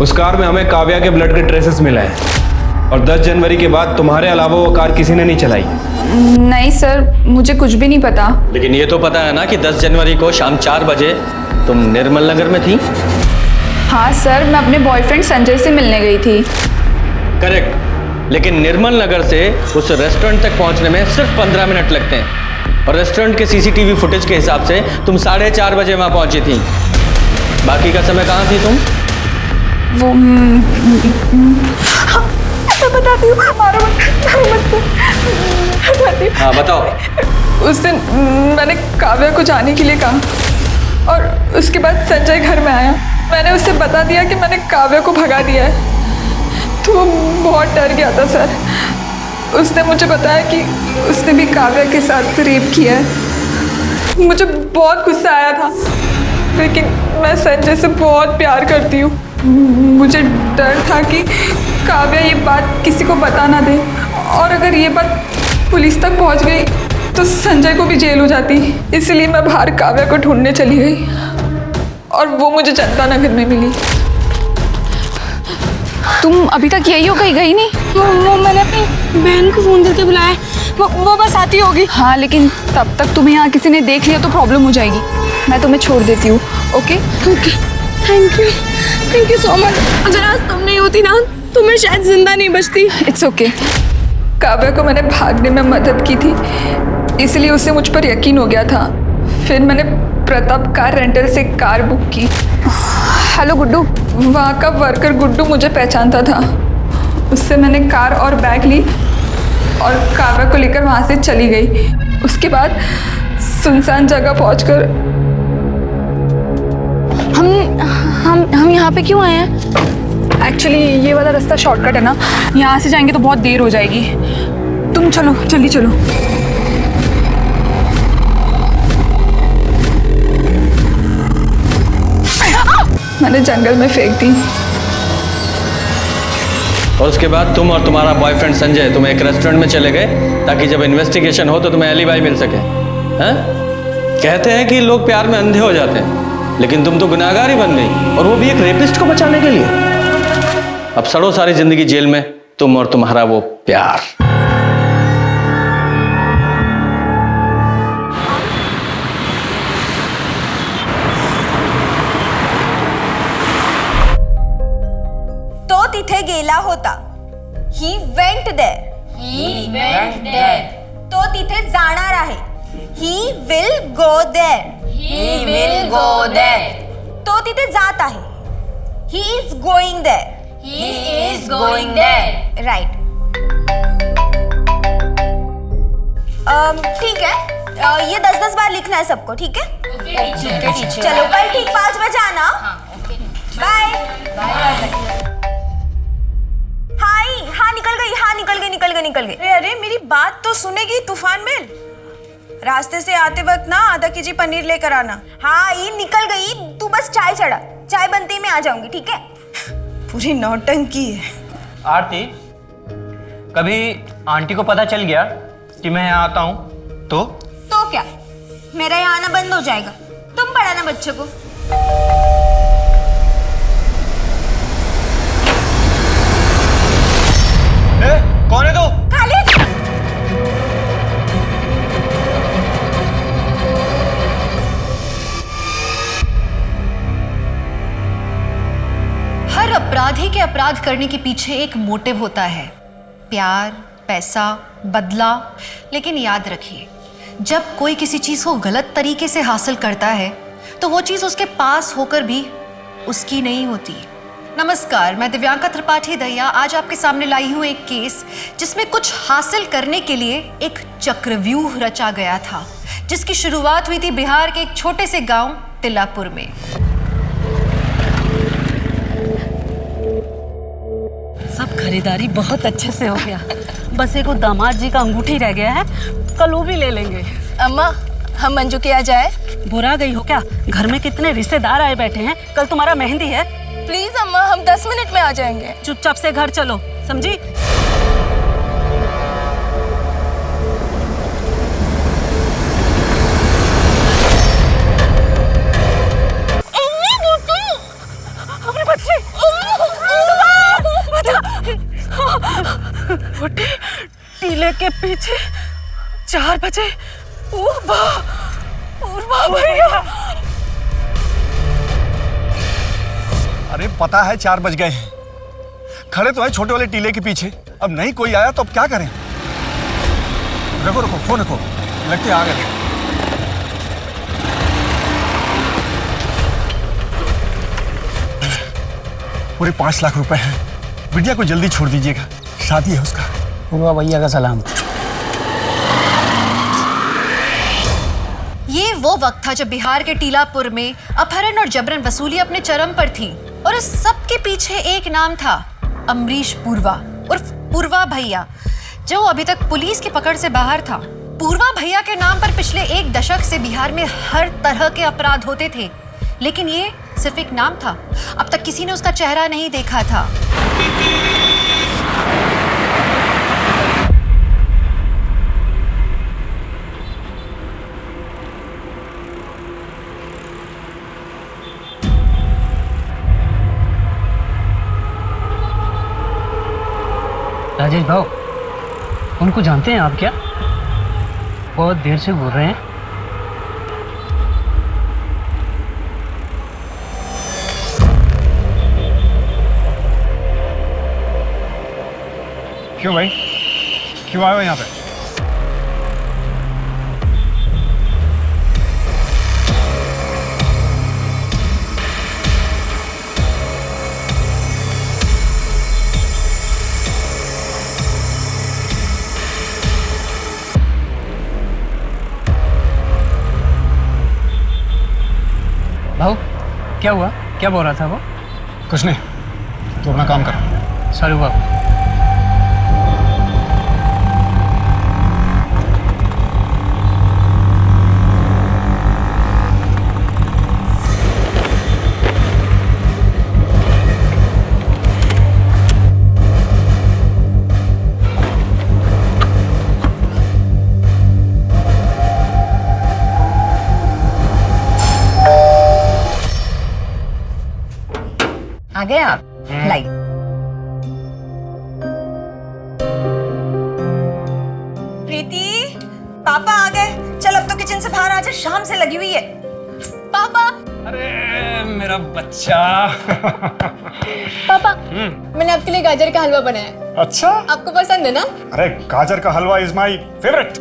उस कार में हमें काव्या के ब्लड के ट्रेसेस मिले हैं और 10 जनवरी के बाद तुम्हारे अलावा वो कार किसी ने नहीं चलाई। नहीं सर, मुझे कुछ भी नहीं पता। लेकिन ये तो पता है ना कि 10 जनवरी को शाम 4 बजे तुम निर्मल नगर में थी? हाँ सर, मैं अपने बॉयफ्रेंड संजय से मिलने गई थी। करेक्ट, लेकिन निर्मल नगर से उस रेस्टोरेंट तक पहुंचने में सिर्फ 15 मिनट लगते हैं और रेस्टोरेंट के सीसीटीवी फुटेज के हिसाब से तुम 4:30 बजे वहां पहुंची थी। बाकी का समय कहाँ थी तुम? वो मैं बताती हूँ। हाँ बताओ। उस दिन मैंने काव्या को जाने के लिए कहा और उसके बाद संजय घर में आया। मैंने उससे बता दिया कि मैंने काव्या को भगा दिया है, तो वो बहुत डर गया था सर। उसने मुझे बताया कि उसने भी काव्या के साथ रेप किया है। मुझे बहुत गुस्सा आया था, लेकिन मैं संजय से बहुत प्यार करती हूँ। मुझे डर था कि काव्या ये बात किसी को बता ना दे, और अगर ये बात पुलिस तक पहुंच गई तो संजय को भी जेल हो जाती। इसलिए मैं बाहर काव्या को ढूंढने चली गई और वो मुझे जनता नगर में मिली। तुम अभी तक यही हो, कहीं गई नहीं? वो मैंने अपनी बहन को फ़ोन करके बुलाया, वो बस आती होगी। हाँ, लेकिन तब तक तुम्हें यहाँ किसी ने देख लिया तो प्रॉब्लम हो जाएगी। मैं तुम्हें छोड़ देती हूँ। Okay okay, thank you so much. अगर आज तुम नहीं होती ना तो मैं शायद जिंदा नहीं बचती। It's okay. काव्या को मैंने भागने में मदद की थी, इसलिए उसे मुझ पर यकीन हो गया था। फिर मैंने प्रताप कार रेंटल से कार बुक की। हेलो गुड्डू। वहाँ का वर्कर गुड्डू मुझे पहचानता था। उससे मैंने कार और बैग ली और काव्या को लेकर वहाँ से चली गई। उसके बाद सुनसान जगह पहुँचकर हम यहाँ पे क्यों आए हैं? एक्चुअली ये वाला रास्ता शॉर्टकट है ना, यहाँ से जाएंगे तो बहुत देर हो जाएगी। तुम चलो, जल्दी चलो। मैंने जंगल में फेंक दी। और उसके बाद तुम और तुम्हारा बॉयफ्रेंड संजय तुम एक रेस्टोरेंट में चले गए ताकि जब इन्वेस्टिगेशन हो तो तुम्हें एलिबाई मिल सके। हैं? कहते हैं कि लोग प्यार में अंधे हो जाते हैं, लेकिन तुम तो गुनाहगार ही बन गई, और वो भी एक रेपिस्ट को बचाने के लिए। अब सड़ो सारी जिंदगी जेल में, तुम और तुम्हारा वो प्यार। गेला होता. He went there. He went there. तो तिथे जाणार आहे. He will go there. He will go there. तो तिथे जात आहे. He is going there. He is going there. Right. ठीक है. ये 10-10 बार लिखना है सबको, ठीक है? चलो कल ठीक 5 बजे आना. बाय. हाँ निकल गई. अरे मेरी बात तो सुनेगी तूफान मेल. रास्ते से आते वक्त ना आधा केजी पनीर लेकर आना. हाँ ये निकल गई. तू बस चाय चढ़ा. चाय बनते ही मैं आ जाऊंगी, ठीक है? पूरी नौटंकी है. आरती, कभी आंटी को पता चल गया कि मैं यहाँ आता हूँ तो क्या मेरा यहाँ आना बंद हो जाएगा? तुम पढ़ाना बच्चे को. कौन है तू? खालिद. हर अपराधी के अपराध करने के पीछे एक मोटिव होता है. प्यार, पैसा, बदला. लेकिन याद रखिए, जब कोई किसी चीज को गलत तरीके से हासिल करता है तो वो चीज उसके पास होकर भी उसकी नहीं होती. नमस्कार, मैं दिव्यांका त्रिपाठी दहिया आज आपके सामने लाई हूँ एक केस जिसमें कुछ हासिल करने के लिए एक चक्रव्यूह रचा गया था, जिसकी शुरुआत हुई थी बिहार के एक छोटे से गांव तिलापुर में. सब खरीदारी बहुत अच्छे से हो गया. बस एक दामाद जी का अंगूठी रह गया है, कल वो भी ले लेंगे. अम्मा, हम मंजू के यहाँ जाए? बुरा गई हो क्या? घर में कितने रिश्तेदार आए बैठे हैं. कल तुम्हारा मेहंदी है. प्लीज अम्मा, हम 10 मिनट में आ जाएंगे. चुपचाप से घर चलो, समझी? अपने बच्चे टीले के पीछे 4 बजे. भैया. अरे पता है 4 बज गए हैं. खड़े तो है छोटे वाले टीले के पीछे. अब नहीं कोई आया तो अब क्या करें? रुको फोन रखो, लगते आ गए. पूरे 5 लाख रुपए हैं. बिटिया को जल्दी छोड़ दीजिएगा, शादी है उसका. पूर्वा भैया का सलाम. ये वो वक्त था जब बिहार के टीलापुर में अपहरण और जबरन वसूली अपने चरम पर थी. और इस सब के पीछे एक नाम था, अमरीश पूर्वा उर्फ पूर्वा भैया, जो अभी तक पुलिस की पकड़ से बाहर था. पूर्वा भैया के नाम पर पिछले 1 दशक से बिहार में हर तरह के अपराध होते थे, लेकिन ये सिर्फ एक नाम था. अब तक किसी ने उसका चेहरा नहीं देखा था. राजेश भाव, उनको जानते हैं आप क्या? बहुत देर से घूर रहे हैं. क्यों भाई, क्यों आए हो यहाँ पे? भाऊ, क्या हुआ? क्या बोल रहा था वो? कुछ नहीं, तू अपना काम कर. सॉरी बाबू. आ गए आप? लाइए. प्रीति, पापा आ गए. चल अब तो किचन से बाहर आ जा, शाम से लगी हुई है. पापा। अरे मेरा बच्चा। पापा मैंने आपके लिए गाजर का हलवा बनाया। अच्छा, आपको पसंद है ना? अरे गाजर का हलवा इज माय फेवरेट।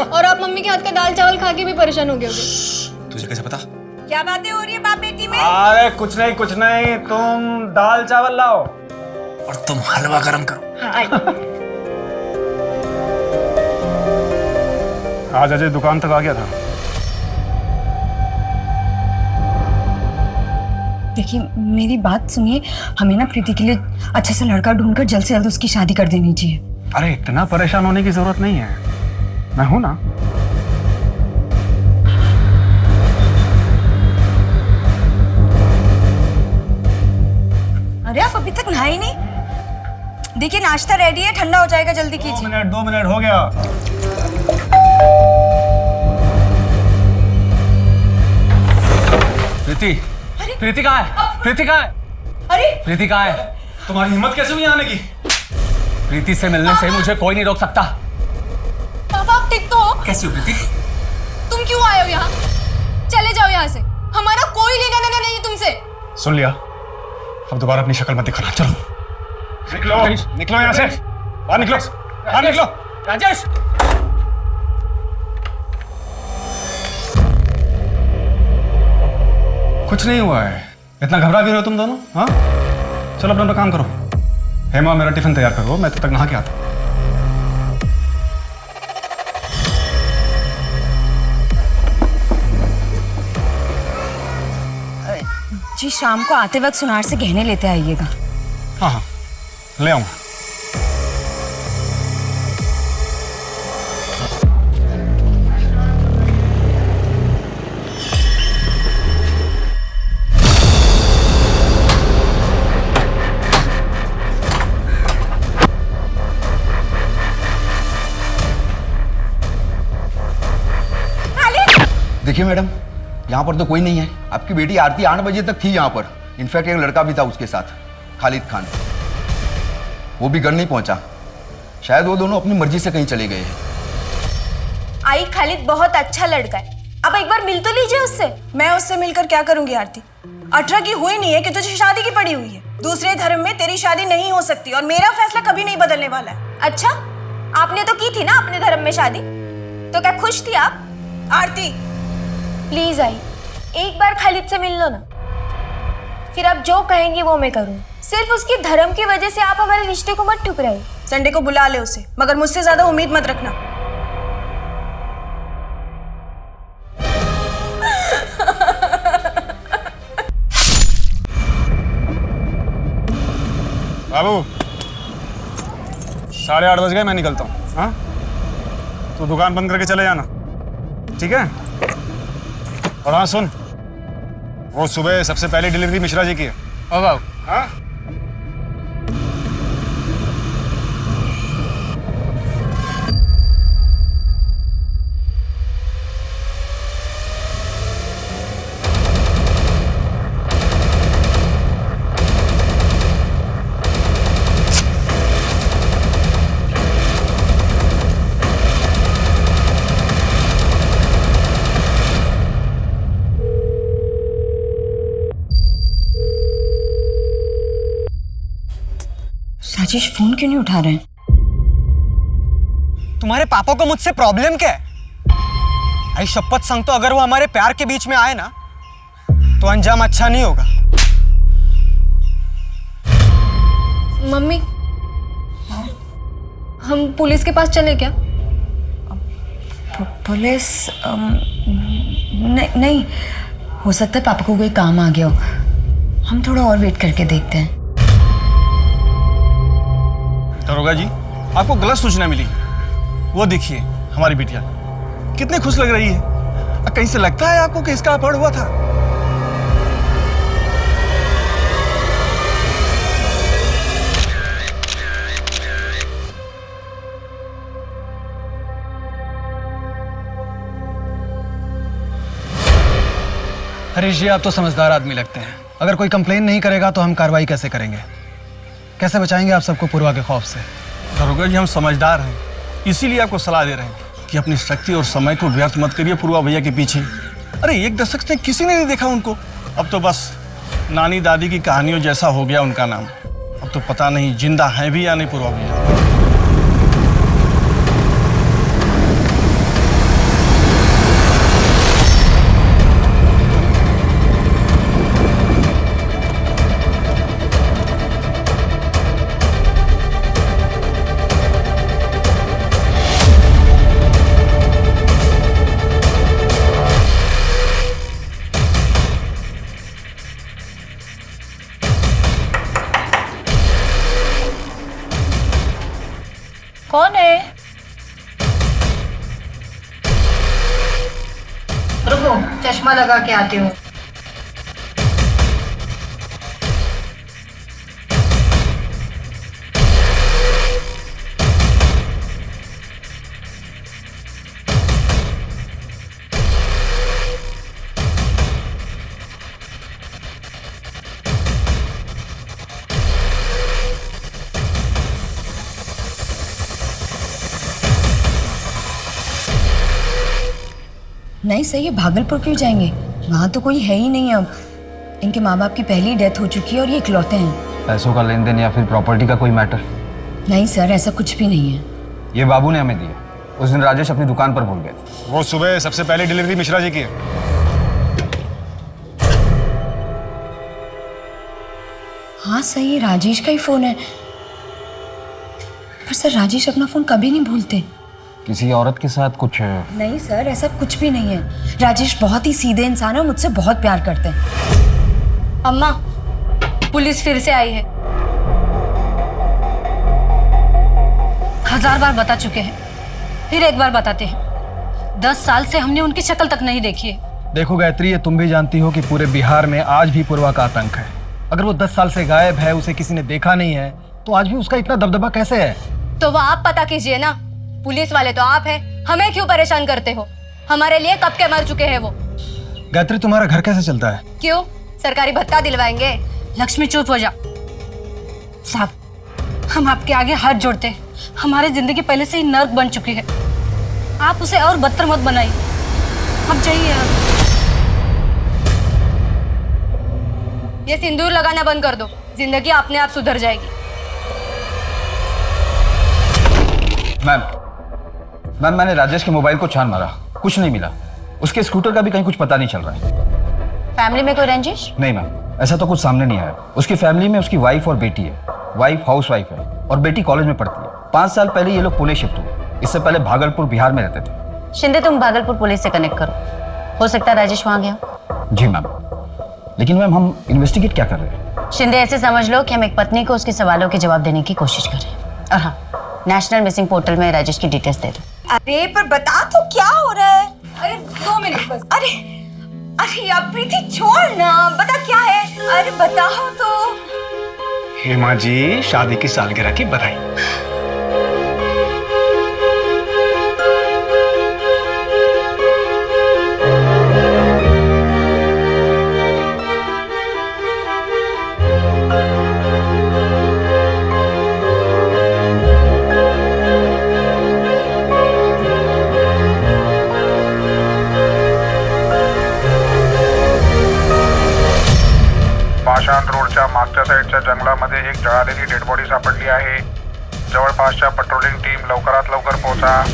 और आप मम्मी के हाथ का दाल चावल खा के भी परेशान हो गए होगे। तुझे कैसे पता? क्या बातें हो रही है बाप बेटी में? अरे कुछ नहीं, तुम दाल चावल लाओ और तुम हलवा गरम करो। आज अजय दुकान तक आ गया था। देखिए मेरी बात सुनिए, हमें ना प्रीति के लिए अच्छे से लड़का ढूंढकर जल्द से जल्द उसकी शादी कर देनी चाहिए। अरे इतना परेशान होने की जरूरत नहीं है, मैं हूं ना। अरे आप अभी तक नहाए नहीं? देखिए नाश्ता रेडी है, ठंडा हो जाएगा, जल्दी कीजिए। 2 मिनट हो गया। प्रीति, प्रीति कहाँ है? प्रीति कहाँ है? अरे प्रीति कहाँ है? तुम्हारी हिम्मत कैसे हुई आने की? प्रीति से मिलने से मुझे कोई नहीं रोक सकता। पापा आप ठीक तो हो? कैसी हो प्रीति? तुम क्यों आए हो यहाँ? चले जाओ यहाँ से, हमारा कोई लेना देना नहीं है तुमसे। सुन लिया, अब दोबारा अपनी शक्ल मत दिखाना। चलो निकलो यहाँ से, बाहर निकलो, बाहर निकलो। राजेश, कुछ नहीं हुआ है, इतना घबरा भी रहे हो तुम दोनों? हाँ चलो अपना काम करो। हेमा मेरा टिफिन तैयार करो, मैं तब तक नहा के आता हूं। जी शाम को आते वक्त सुनार से गहने लेते आइएगा। हाँ हाँ ले आऊंगा। देखिए मैडम, यहाँ पर तो कोई नहीं है। आपकी बेटी आरती 8 बजे तक थी यहाँ पर। इनफैक्ट एक लड़का भी था उसके साथ, खालिद खान। वो भी घर नहीं पहुंचा। शायद वो दोनों अपनी मर्जी से कहीं चले गए हैं। आई खालिद बहुत अच्छा लड़का है, अब एक बार मिल तो लीजिए उससे। मैं उससे मिलकर क्या करूंगी आरती? 18 की हुई नहीं है कि तुझे शादी की पड़ी हुई है। दूसरे धर्म में तेरी शादी नहीं हो सकती और मेरा फैसला कभी नहीं बदलने वाला है। अच्छा, आपने तो की थी ना अपने धर्म में शादी, तो क्या खुश थी आप? आरती प्लीज आई, एक बार खालिद से मिल लो ना, फिर आप जो कहेंगे वो मैं करूँ। सिर्फ उसकी धर्म की वजह से आप हमारे रिश्ते को मत ठुकराइए। संडे को बुला ले उसे, मगर मुझसे ज्यादा उम्मीद मत रखना। बाबू 8:30 बज गए, मैं निकलता हूँ। हाँ तो दुकान बंद करके चले जाना, ठीक है? और हाँ सुन, वो सुबह सबसे पहले डिलीवरी मिश्रा जी की है। ओ बाबू, हाँ राजेश फोन क्यों नहीं उठा रहे हैं? तुम्हारे पापा को मुझसे प्रॉब्लम क्या है? आई शपथ सांगतो, अगर वो हमारे प्यार के बीच में आए ना तो अंजाम अच्छा नहीं होगा। मम्मी, हम पुलिस के पास चले क्या? पुलिस नहीं, हो सकता है पापा को कोई काम आ गया हो। हम थोड़ा और वेट करके देखते हैं। दरोगा जी, आपको गलत सूचना मिली। वो देखिए हमारी बिटिया कितनी खुश लग रही है। कहीं से लगता है आपको कि इसका अपहरण हुआ था? हरीश जी, आप तो समझदार आदमी लगते हैं। अगर कोई कंप्लेन नहीं करेगा तो हम कार्रवाई कैसे करेंगे? कैसे बचाएंगे आप सबको पूर्वा के खौफ से? दरोगा जी, हम समझदार हैं, इसीलिए आपको सलाह दे रहे हैं कि अपनी शक्ति और समय को व्यर्थ मत करिए पूर्वा भैया के पीछे। अरे 1 दशक से किसी ने नहीं देखा उनको। अब तो बस नानी दादी की कहानियों जैसा हो गया उनका नाम। अब तो पता नहीं जिंदा है भी या नहीं पूर्वा भैया। कौन है? रुको, चश्मा लगा के आती हूँ। नहीं सर, ये भागलपुर क्यों जाएंगे? वहाँ तो कोई है ही नहीं अब। इनके माँ बाप की पहली डेथ हो चुकी है और ये इकलौते हैं। पैसों का लेन देन या फिर प्रॉपर्टी का कोई मैटर? नहीं सर, ऐसा कुछ भी नहीं है। ये बाबू ने हमें दिया। उस दिन राजेश अपनी दुकान पर भूल गए थे। वो सुबह सबसे पहले डिलीवरी मिश्रा जी की है। हाँ सर, ये राजेश का ही फोन है। पर सर, राजेश अपना फोन कभी नहीं भूलते। किसी औरत के साथ कुछ? नहीं सर, ऐसा कुछ भी नहीं है। राजेश बहुत ही सीधे इंसान है, मुझसे बहुत प्यार करते हैं। अम्मा, पुलिस फिर से आई है। 1000 बार बता चुके हैं, फिर एक बार बताते हैं। 10 साल से हमने उनकी शक्ल तक नहीं देखी है। देखो गायत्री, ये तुम भी जानती हो कि पूरे बिहार में आज भी पूर्वा का आतंक है। अगर वो 10 साल से गायब है, उसे किसी ने देखा नहीं है, तो आज भी उसका इतना दबदबा कैसे है? तो वो आप पता कीजिए ना। पुलिस वाले तो आप हैं, हमें क्यों परेशान करते हो? हमारे लिए कब के मर चुके हैं वो। गायत्री, तुम्हारा घर कैसे चलता है? क्यों, सरकारी भत्ता दिलवाएंगे? लक्ष्मी चुप हो जा। साहब, हम आपके आगे हाथ जोड़ते हैं। हमारी जिंदगी पहले से ही नर्क बन चुकी है, आप उसे और बदतर मत बनाइए। अब जाइए। ये सिंदूर लगाना बंद कर दो, जिंदगी अपने आप सुधर जाएगी। मैम, मैंने राजेश के मोबाइल को छान मारा, कुछ नहीं मिला। उसके स्कूटर का भी कहीं कुछ पता नहीं चल रहा है। फैमिली में कोई रंजिश? नहीं मैम, ऐसा तो कुछ सामने नहीं आया। उसकी फैमिली में उसकी वाइफ और बेटी है। वाइफ हाउस वाइफ है और बेटी कॉलेज में पढ़ती है। 5 साल पहले ये लोग पुणे शिफ्ट हुए। इससे पहले भागलपुर बिहार में रहते थे। शिंदे, तुम भागलपुर पुलिस से कनेक्ट करो, हो सकता है राजेश वहां गया। जी मैम, लेकिन मैम हम इन्वेस्टिगेट क्या कर रहे हैं? शिंदे, ऐसे समझ लो कि हम एक पत्नी को उसके सवालों के जवाब देने की कोशिश कर रहे हैं। और हाँ, नेशनल मिसिंग पोर्टल में राजेश की डिटेल्स दे दो। अरे पर बता तो क्या हो रहा है? अरे 2 मिनट बस। अरे यार प्रीति छोड़ ना, बता क्या है? अरे बताओ तो। हेमा जी, शादी की सालगिरह की बधाई। पाषाण रोडच्या मागच्या साईडच्या जंगलामध्ये एक जळालेली डेड बॉडी सापडली आहे। जवळपासच्या पेट्रोलिंग टीम लवकरात लवकर पोहोचा।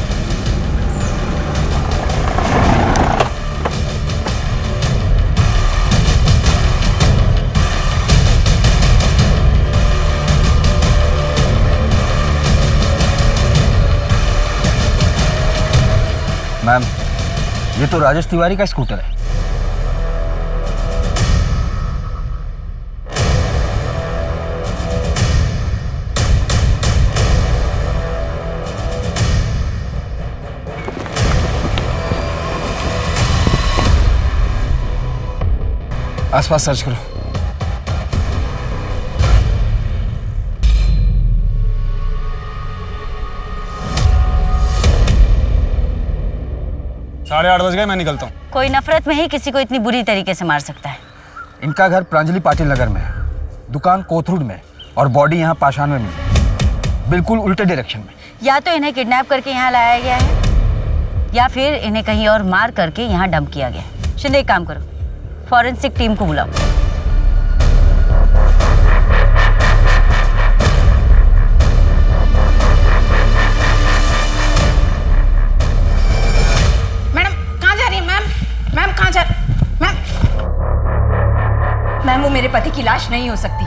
मैम, ये तो राजेश तिवारी का स्कूटर है। आसपास सर्च करो। साढ़े 8 बज गए, मैं निकलता हूँ। कोई नफरत में ही किसी को इतनी बुरी तरीके से मार सकता है। इनका घर प्रांजलि पाटिल नगर में है, दुकान कोथरूड में, और बॉडी यहाँ पाषाण में मिली, बिल्कुल उल्टे डायरेक्शन में। या तो इन्हें किडनैप करके यहाँ लाया गया है, या फिर इन्हें कहीं और मार करके यहाँ डंप किया गया है। शिंदे, एक काम करो, फॉरेंसिक टीम को बुलाओ। मैडम कहाँ जा रही है मैम? मैम कहाँ जा मैम? मैम वो मेरे पति की लाश नहीं हो सकती,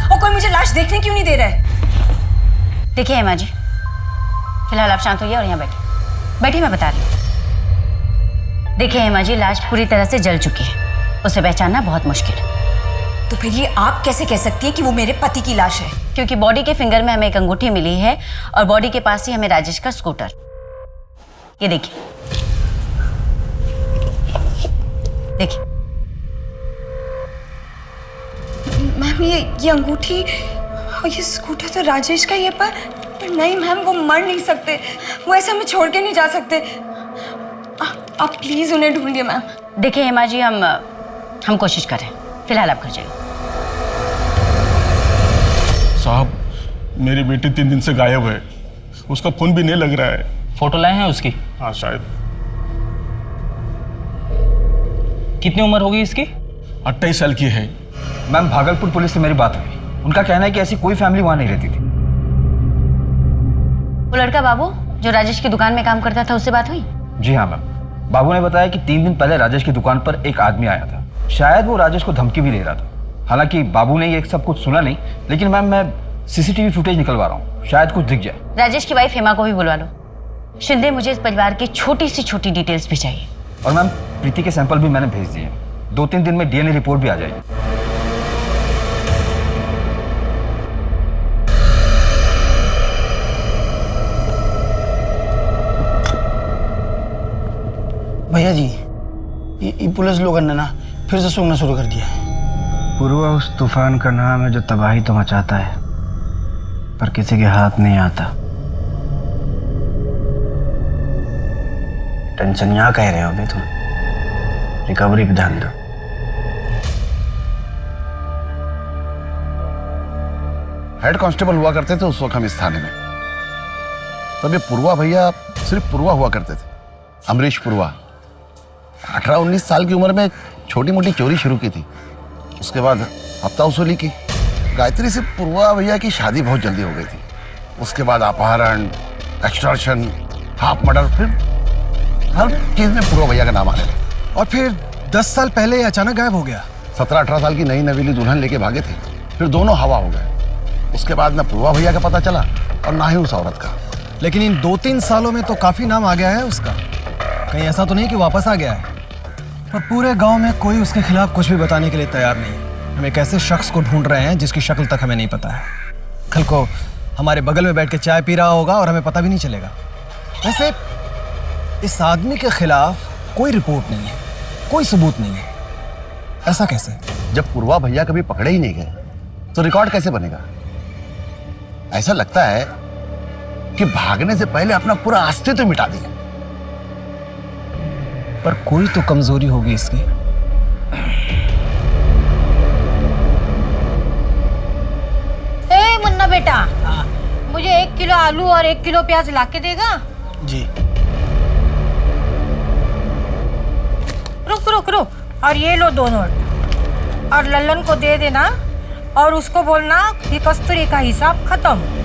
और कोई मुझे लाश देखने क्यों नहीं दे रहा है? देखिए हेमा जी, फिलहाल आप शांत होइए और यहाँ बैठिए। बैठिए, मैं बता रही हूँ। देखिए हेमा जी, लाश पूरी तरह से जल चुकी है, उसे पहचानना बहुत मुश्किल है। तो फिर ये आप कैसे कह सकती हैं कि वो मेरे पति की लाश है? क्योंकि बॉडी के फिंगर में हमें एक अंगूठी मिली है और बॉडी के पास ही हमें राजेश का स्कूटर। ये देखिए, देखिए मैम ये अंगूठी और ये स्कूटर तो राजेश का ही है, पर नहीं मैम, वो मर नहीं सकते, वो ऐसे हमें छोड़ के नहीं जा सकते। आप प्लीज उन्हें ढूंढिए मैम। देखिए हेमा जी, हम कोशिश कर रहे हैं, फिलहाल आप घर जाइए। साहब, मेरी बेटी 3 दिन से गायब है, उसका फोन भी नहीं लग रहा है। फोटो लाए हैं उसकी? हाँ शायद। कितनी उम्र होगी इसकी? 28 साल की है। मैम, भागलपुर पुलिस से मेरी बात हुई, उनका कहना है कि ऐसी कोई फैमिली वहां नहीं रहती थी। वो लड़का बाबू जो राजेश की दुकान में काम करता था, उससे बात हुई? जी हाँ मैम, बाबू ने बताया कि 3 दिन पहले राजेश की दुकान पर एक आदमी आया था, शायद वो राजेश को धमकी भी दे रहा था। हालांकि बाबू ने ये सब कुछ सुना नहीं, लेकिन मैम मैं सीसीटीवी फुटेज निकलवा रहा हूँ, शायद कुछ दिख जाए। राजेश की वाइफ हेमा को भी बुलवा लो। शिंदे, मुझे इस परिवार की छोटी सी छोटी डिटेल्स भी चाहिए। और मैम, प्रीति के सैंपल भी मैंने भेज दिए, 2-3 दिन में डीएनए रिपोर्ट भी आ जाएगी। भैया जी, ये पुलिस लोगों ने ना फिर से सूंघना शुरू कर दिया है। पूर्वा उस तूफान का नाम है जो तबाही तो मचाता है, पर किसी के हाथ नहीं आता। टेंशन यहाँ कह रहे हो अभी तुम, रिकवरी पे ध्यान दो। हेड कांस्टेबल हुआ करते थे उस वक्त हम इस थाने में, तब ये पूर्वा भैया सिर्फ पूर्वा हुआ करते थे, अमरीश पूर्वा। 18-19 साल की उम्र में छोटी मोटी चोरी शुरू की थी, उसके बाद हफ्ता वसूली की। गायत्री से पूर्वा भैया की शादी बहुत जल्दी हो गई थी, उसके बाद अपहरण, एक्सटॉर्शन, हाफ मर्डर, फिर हर चीज में पूर्वा भैया का नाम आने लगा। और फिर 10 साल पहले ये अचानक गायब हो गया। 17-18 साल की नई नवीली दुल्हन लेके भागे थे, फिर दोनों हवा हो गए। उसके बाद ना पूर्वा भैया का पता चला और ना ही उस औरत का। लेकिन इन 2-3 सालों में तो काफी नाम आ गया है उसका, कहीं ऐसा तो नहीं कि वापस आ गया है? पर पूरे गांव में कोई उसके खिलाफ कुछ भी बताने के लिए तैयार नहीं है। हम एक ऐसे शख्स को ढूंढ रहे हैं जिसकी शक्ल तक हमें नहीं पता है। कल को हमारे बगल में बैठ के चाय पी रहा होगा और हमें पता भी नहीं चलेगा। वैसे इस आदमी के खिलाफ कोई रिपोर्ट नहीं है, कोई सबूत नहीं है, ऐसा कैसे? जब पूर्वा भैया कभी पकड़े ही नहीं गए तो रिकॉर्ड कैसे बनेगा? ऐसा लगता है कि भागने से पहले अपना पूरा अस्तित्व मिटा दिया। पर कोई तो कमजोरी होगी इसकी। ए मुन्ना बेटा, मुझे 1 किलो आलू और 1 किलो प्याज ला के देगा? जी। रुक रुक रुक, और ये लो 2 नोट, और लल्लन को दे देना और उसको बोलना कि कस्तूरी का हिसाब खत्म।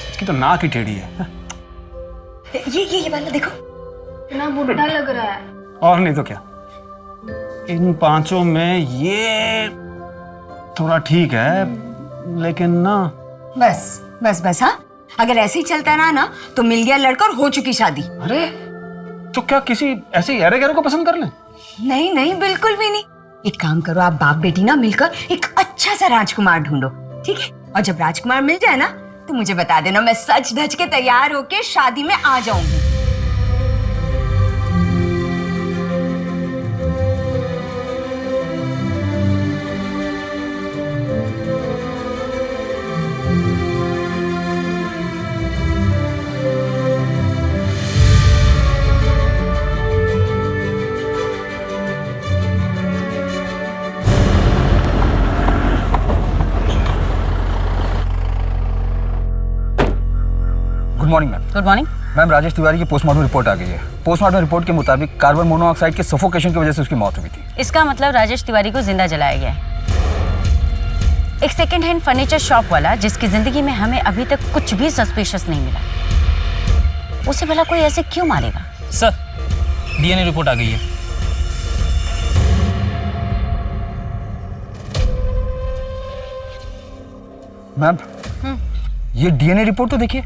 इसकी तो नाक ही टेढ़ी है। ये वाला देखो, इतना बुढ़ा लग रहा है। और नहीं तो क्या, इन 5 में ये थोड़ा ठीक है, लेकिन ना बस बस बस, हाँ, अगर ऐसे ही चलता रहा ना तो मिल गया लड़का और हो चुकी शादी। अरे तो क्या किसी ऐसे यारे गहरे को पसंद कर ले? नहीं नहीं, बिल्कुल भी नहीं। एक काम करो, आप बाप बेटी ना मिलकर एक अच्छा सा राजकुमार ढूंढो, ठीक है? और जब राजकुमार मिल जाए ना तो मुझे बता देना, मैं सच धज के तैयार होके शादी में आ जाऊंगी। Good morning ma'am. Good morning. Ma'am Rajesh Tiwari की पोस्टमार्टम रिपोर्ट आ गई है। पोस्टमार्टम रिपोर्ट के मुताबिक कार्बन मोनोऑक्साइड के सफोकेशन की वजह से उसकी मौत हुई थी। इसका मतलब राजेश तिवारी को जिंदा जलाया गया है। एक सेकेंड हैंड फर्नीचर शॉप वाला जिसकी जिंदगी में हमें अभी तक कुछ भी सस्पिशियस नहीं मिला, उसे भला कोई ऐसे क्यों मारेगा? सर डीएनए रिपोर्ट आ गई है। मैम ये डीएनए रिपोर्ट तो देखिए।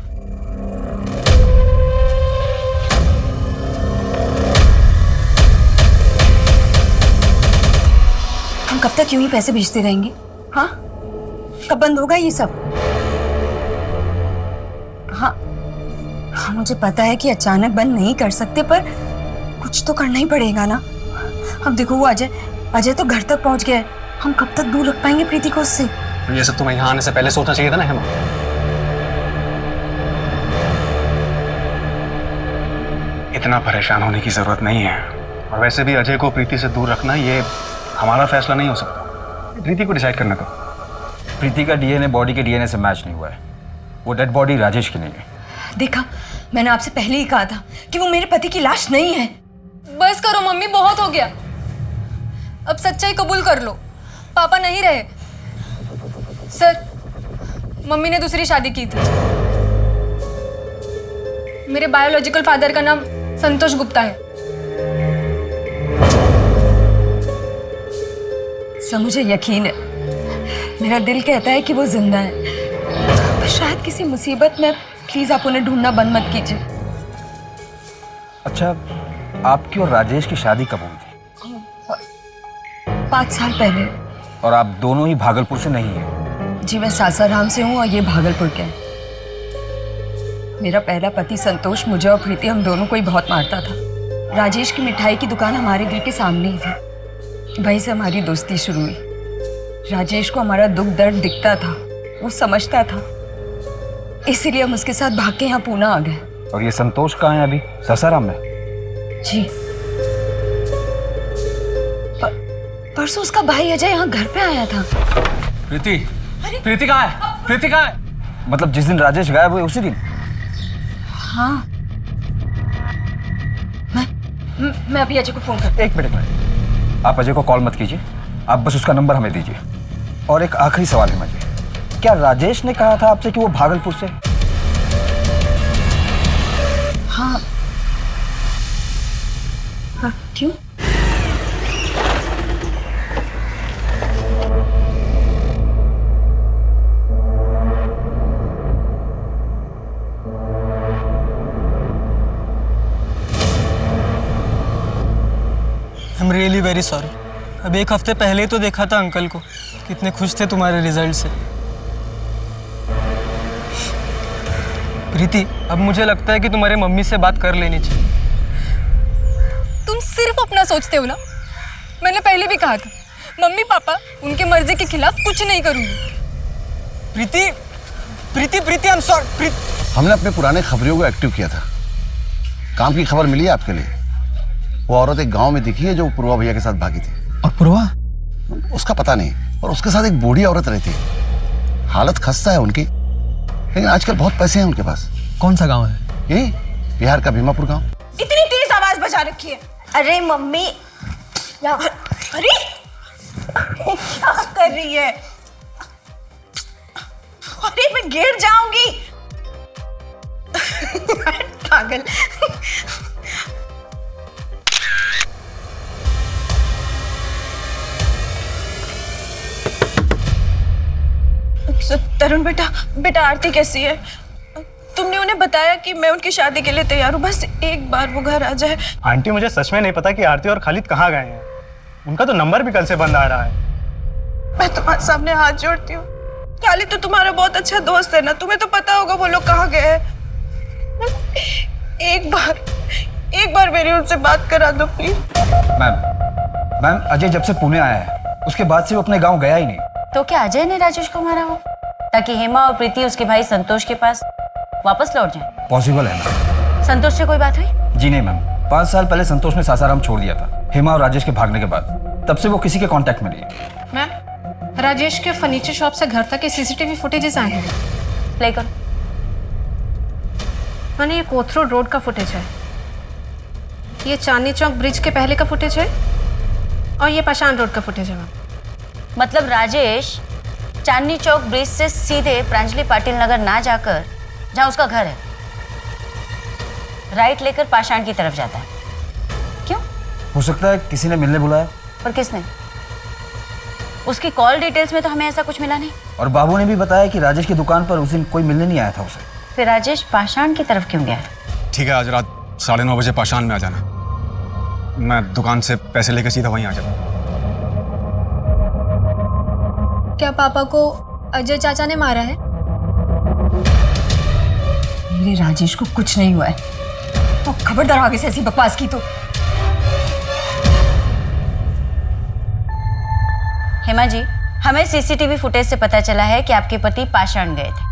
हम कब तक यूं ही पैसे भेजते रहेंगे? हाँ, कब बंद होगा ये सब? हाँ हाँ, मुझे पता है कि अचानक बंद नहीं कर सकते, पर कुछ तो करना ही पड़ेगा ना। अब देखो वो अजय तो घर तक पहुंच गया है। हम कब तक दूर रख पाएंगे प्रीति को उससे? तो ये सब तुम्हें यहाँ आने से पहले सोचना चाहिए था ना हेमा। इतना परेशान होने की जरूरत नहीं है। और वैसे भी अजय को प्रीति से दूर रखना ये हमारा फैसला नहीं हो सकता, प्रीति को डिसाइड करना। तो प्रीति का डीएनए बॉडी के डीएनए से मैच नहीं हुआ है। वो डेड बॉडी राजेश की नहीं है। देखा, मैंने आपसे पहले ही कहा था कि वो मेरे पति की लाश नहीं है। बस करो मम्मी, बहुत हो गया। अब सच्चाई कबूल कर लो, पापा नहीं रहे। सर, मम्मी ने दूसरी शादी की थी। मेरे बायोलॉजिकल फादर का नाम संतोष गुप्ता है। सर मुझे यकीन है, मेरा दिल कहता है कि वो जिंदा है, पर शायद किसी मुसीबत में। प्लीज आप उन्हें ढूंढना बंद मत कीजिए। अच्छा, आपकी और राजेश की शादी कब हुई थी? 5 साल पहले। और आप दोनों ही भागलपुर से नहीं हैं? जी, मैं सासाराम से हूँ और ये भागलपुर के हैं। मेरा पहला पति संतोष मुझे और प्रीति, हम दोनों को ही बहुत मारता था। राजेश की मिठाई की दुकान हमारे घर के सामने ही थी। वहीं से हमारी दोस्ती शुरू हुई। राजेश को हमारा दुख दर्द दिखता था, वो समझता था, इसीलिए हम उसके साथ भाग के यहाँ पूना आ गए। और ये संतोष कहाँ है अभी? सासाराम में? जी, परसों उसका भाई अजय यहाँ घर पे आया था। प्रीति, प्रीति कहाँ है? प्रीति कहाँ है? मतलब जिस दिन राजेश गायब हुए उसी दिन? हाँ, मैं अभी अजय को फोन करती हूँ। एक मिनट, आप अजय को कॉल मत कीजिए, आप बस उसका नंबर हमें दीजिए। और एक आखिरी सवाल है मुझे, क्या राजेश ने कहा था आपसे कि वो भागलपुर से? हाँ। क्यों? I am really very sorry. अब 1 हफ्ते पहले ही तो देखा था अंकल को, कितने खुश थे तुम्हारे रिजल्ट से। प्रीति, अब मुझे लगता है कि तुम्हारे मम्मी से बात कर लेनी चाहिए। तुम सिर्फ अपना सोचते हो ना। मैंने पहले भी कहा था, मम्मी पापा उनके मर्जी के खिलाफ कुछ नहीं करूंगी। प्रीति, प्रीति, प्रीति, आई एम सॉरी। हमने अपने पुराने खबरियों को एक्टिव किया था। काम की खबर मिली है आपके लिए। वो औरत एक गांव में दिखी है जो पूर्वा भैया के साथ भागी थी। और पूर्वा? उसका पता नहीं, और उसके साथ एक बूढ़ी औरत रहती है। हालत खस्ता है उनकी, लेकिन आजकल बहुत पैसे हैं उनके पास। कौन सा गांव है? यही बिहार का भीमापुर गांव। इतनी तेज आवाज बजा रखी है। अरे मम्मी, अरे क्या कर रही है? अरे मैं गिर जाऊंगी। पागल। तरुण बेटा आरती कैसी है? तुमने उन्हें बताया कि मैं उनकी शादी के लिए तैयार हूँ, बस एक बार वो घर आ जाए। आंटी, मुझे सच में नहीं पता कि आरती और खालिद कहाँ गए हैं। उनका तो नंबर भी कल से बंद आ रहा है। मैं तुम्हारे सामने हाथ जोड़ती हूँ। खालिद तो तुम्हारा बहुत अच्छा दोस्त है ना, तुम्हें तो पता होगा वो लोग कहाँ गए हैं। एक बार मेरी उनसे बात करा दो प्लीज। मैम, अजय जब से पुणे आया है उसके बाद से वो अपने गांव गया ही नहीं। तो क्या अजय ने राजेश को मारा हो ताकि हेमा और प्रीति उसके भाई संतोष के पास वापस लौट जाए? पॉसिबल है मैम। संतोष से कोई बात हुई? जी नहीं मैम, 5 साल पहले संतोष ने सासाराम छोड़ दिया था हेमा और राजेश के भागने के बाद। तब से वो किसी के कांटेक्ट में नहीं है। मैम, राजेश के फर्नीचर शॉप से घर तक के सीसीटीवी फुटेजेस आए हैं। प्ले करो। मैंने ये कोथरूड रोड का फुटेज है, ये चांदनी चौक ब्रिज के पहले का फुटेज है और ये पाषाण रोड का फुटेज है मैम। मतलब राजेश चांदनी चौक ब्रिज से सीधे प्रांजलि पाटिल नगर ना जाकर जहां उसका घर है राइट लेकर पाषाण की तरफ जाता है। क्यों? हो सकता है किसी ने मिलने बुलाया। और किसने? उसकी कॉल डिटेल्स में तो हमें ऐसा कुछ मिला नहीं। और बाबू ने भी बताया कि राजेश की दुकान पर उस दिन कोई मिलने नहीं आया था उसे। फिर राजेश पाषाण की तरफ क्यों गया? ठीक है, आज रात 9:30 बजे पाषाण में आ जाना। मैं दुकान से पैसे लेकर सीधा वहीं आ जाऊंगा। क्या पापा को अजय चाचा ने मारा है? मेरे राजेश को कुछ नहीं हुआ है। तो खबरदार आगे से ऐसी बकवास की तो। हेमा जी, हमें सीसीटीवी फुटेज से पता चला है कि आपके पति पाषाण गए थे।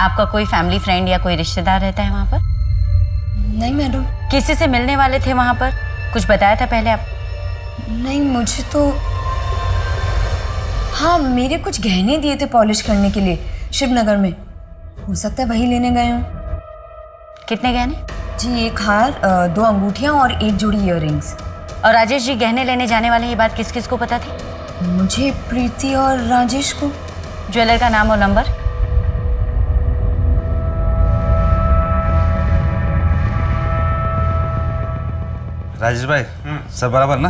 आपका कोई फैमिली फ्रेंड या कोई रिश्तेदार रहता है वहां पर? नहीं मैडम। किसी से मिलने वाले थे वहां पर? कुछ बताया था पहले आप? नहीं, मुझे तो हाँ, मेरे कुछ गहने दिए थे पॉलिश करने के लिए शिवनगर में। हो सकता है वही लेने गए हों। कितने गहने? जी, एक हार, 2 अंगूठियां और 1 जोड़ी इयररिंग्स। और राजेश जी गहने लेने जाने वाले, ये बात किस किस को पता थी? मुझे, प्रीति और राजेश को। ज्वेलर का नाम और नंबर? राजेश भाई, सब बराबर ना?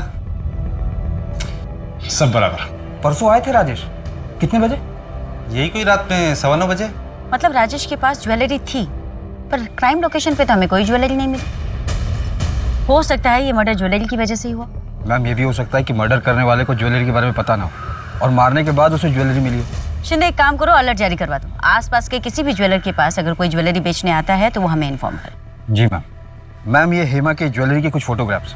सब बराबर। परसों आए थे राजेश। कितने बजे? यही कोई रात में 9:15 बजे। मतलब राजेश के पास ज्वेलरी थी, पर क्राइम लोकेशन पे तो हमें कोई ज्वेलरी नहीं मिली। हो सकता है ये मर्डर ज्वेलरी की वजह से ही हुआ। मैम, ये भी हो सकता है कि मर्डर करने वाले को ज्वेलरी के बारे में पता ना हो और मारने के बाद उसे ज्वेलरी मिली हो। शिंदे, एक काम करो, अलर्ट जारी करवा दो। आसपास के किसी भी ज्वेलर के पास अगर कोई ज्वेलरी बेचने आता है तो वो हमें इन्फॉर्म करे। जी मैम। मैम, ये हेमा के ज्वेलरी के कुछ फोटोग्राफ्स।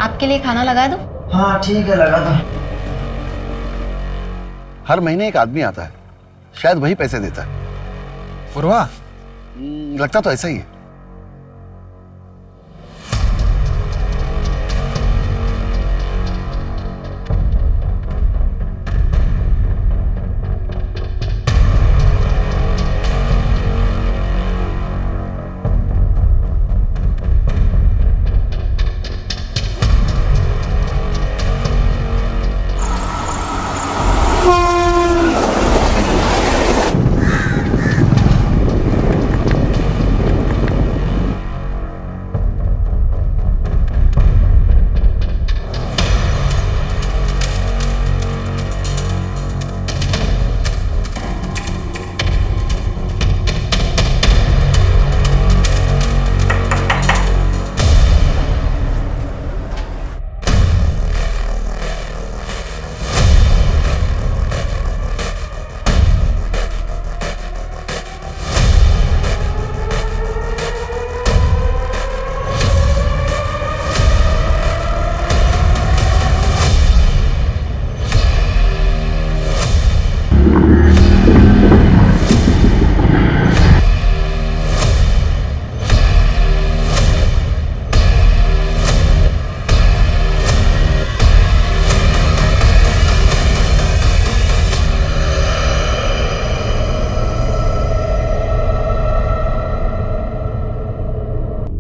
आपके लिए खाना लगा दूं? हाँ ठीक है, लगा दो। हर महीने एक आदमी आता है, शायद वही पैसे देता है। पूर्वा? लगता तो ऐसा ही है।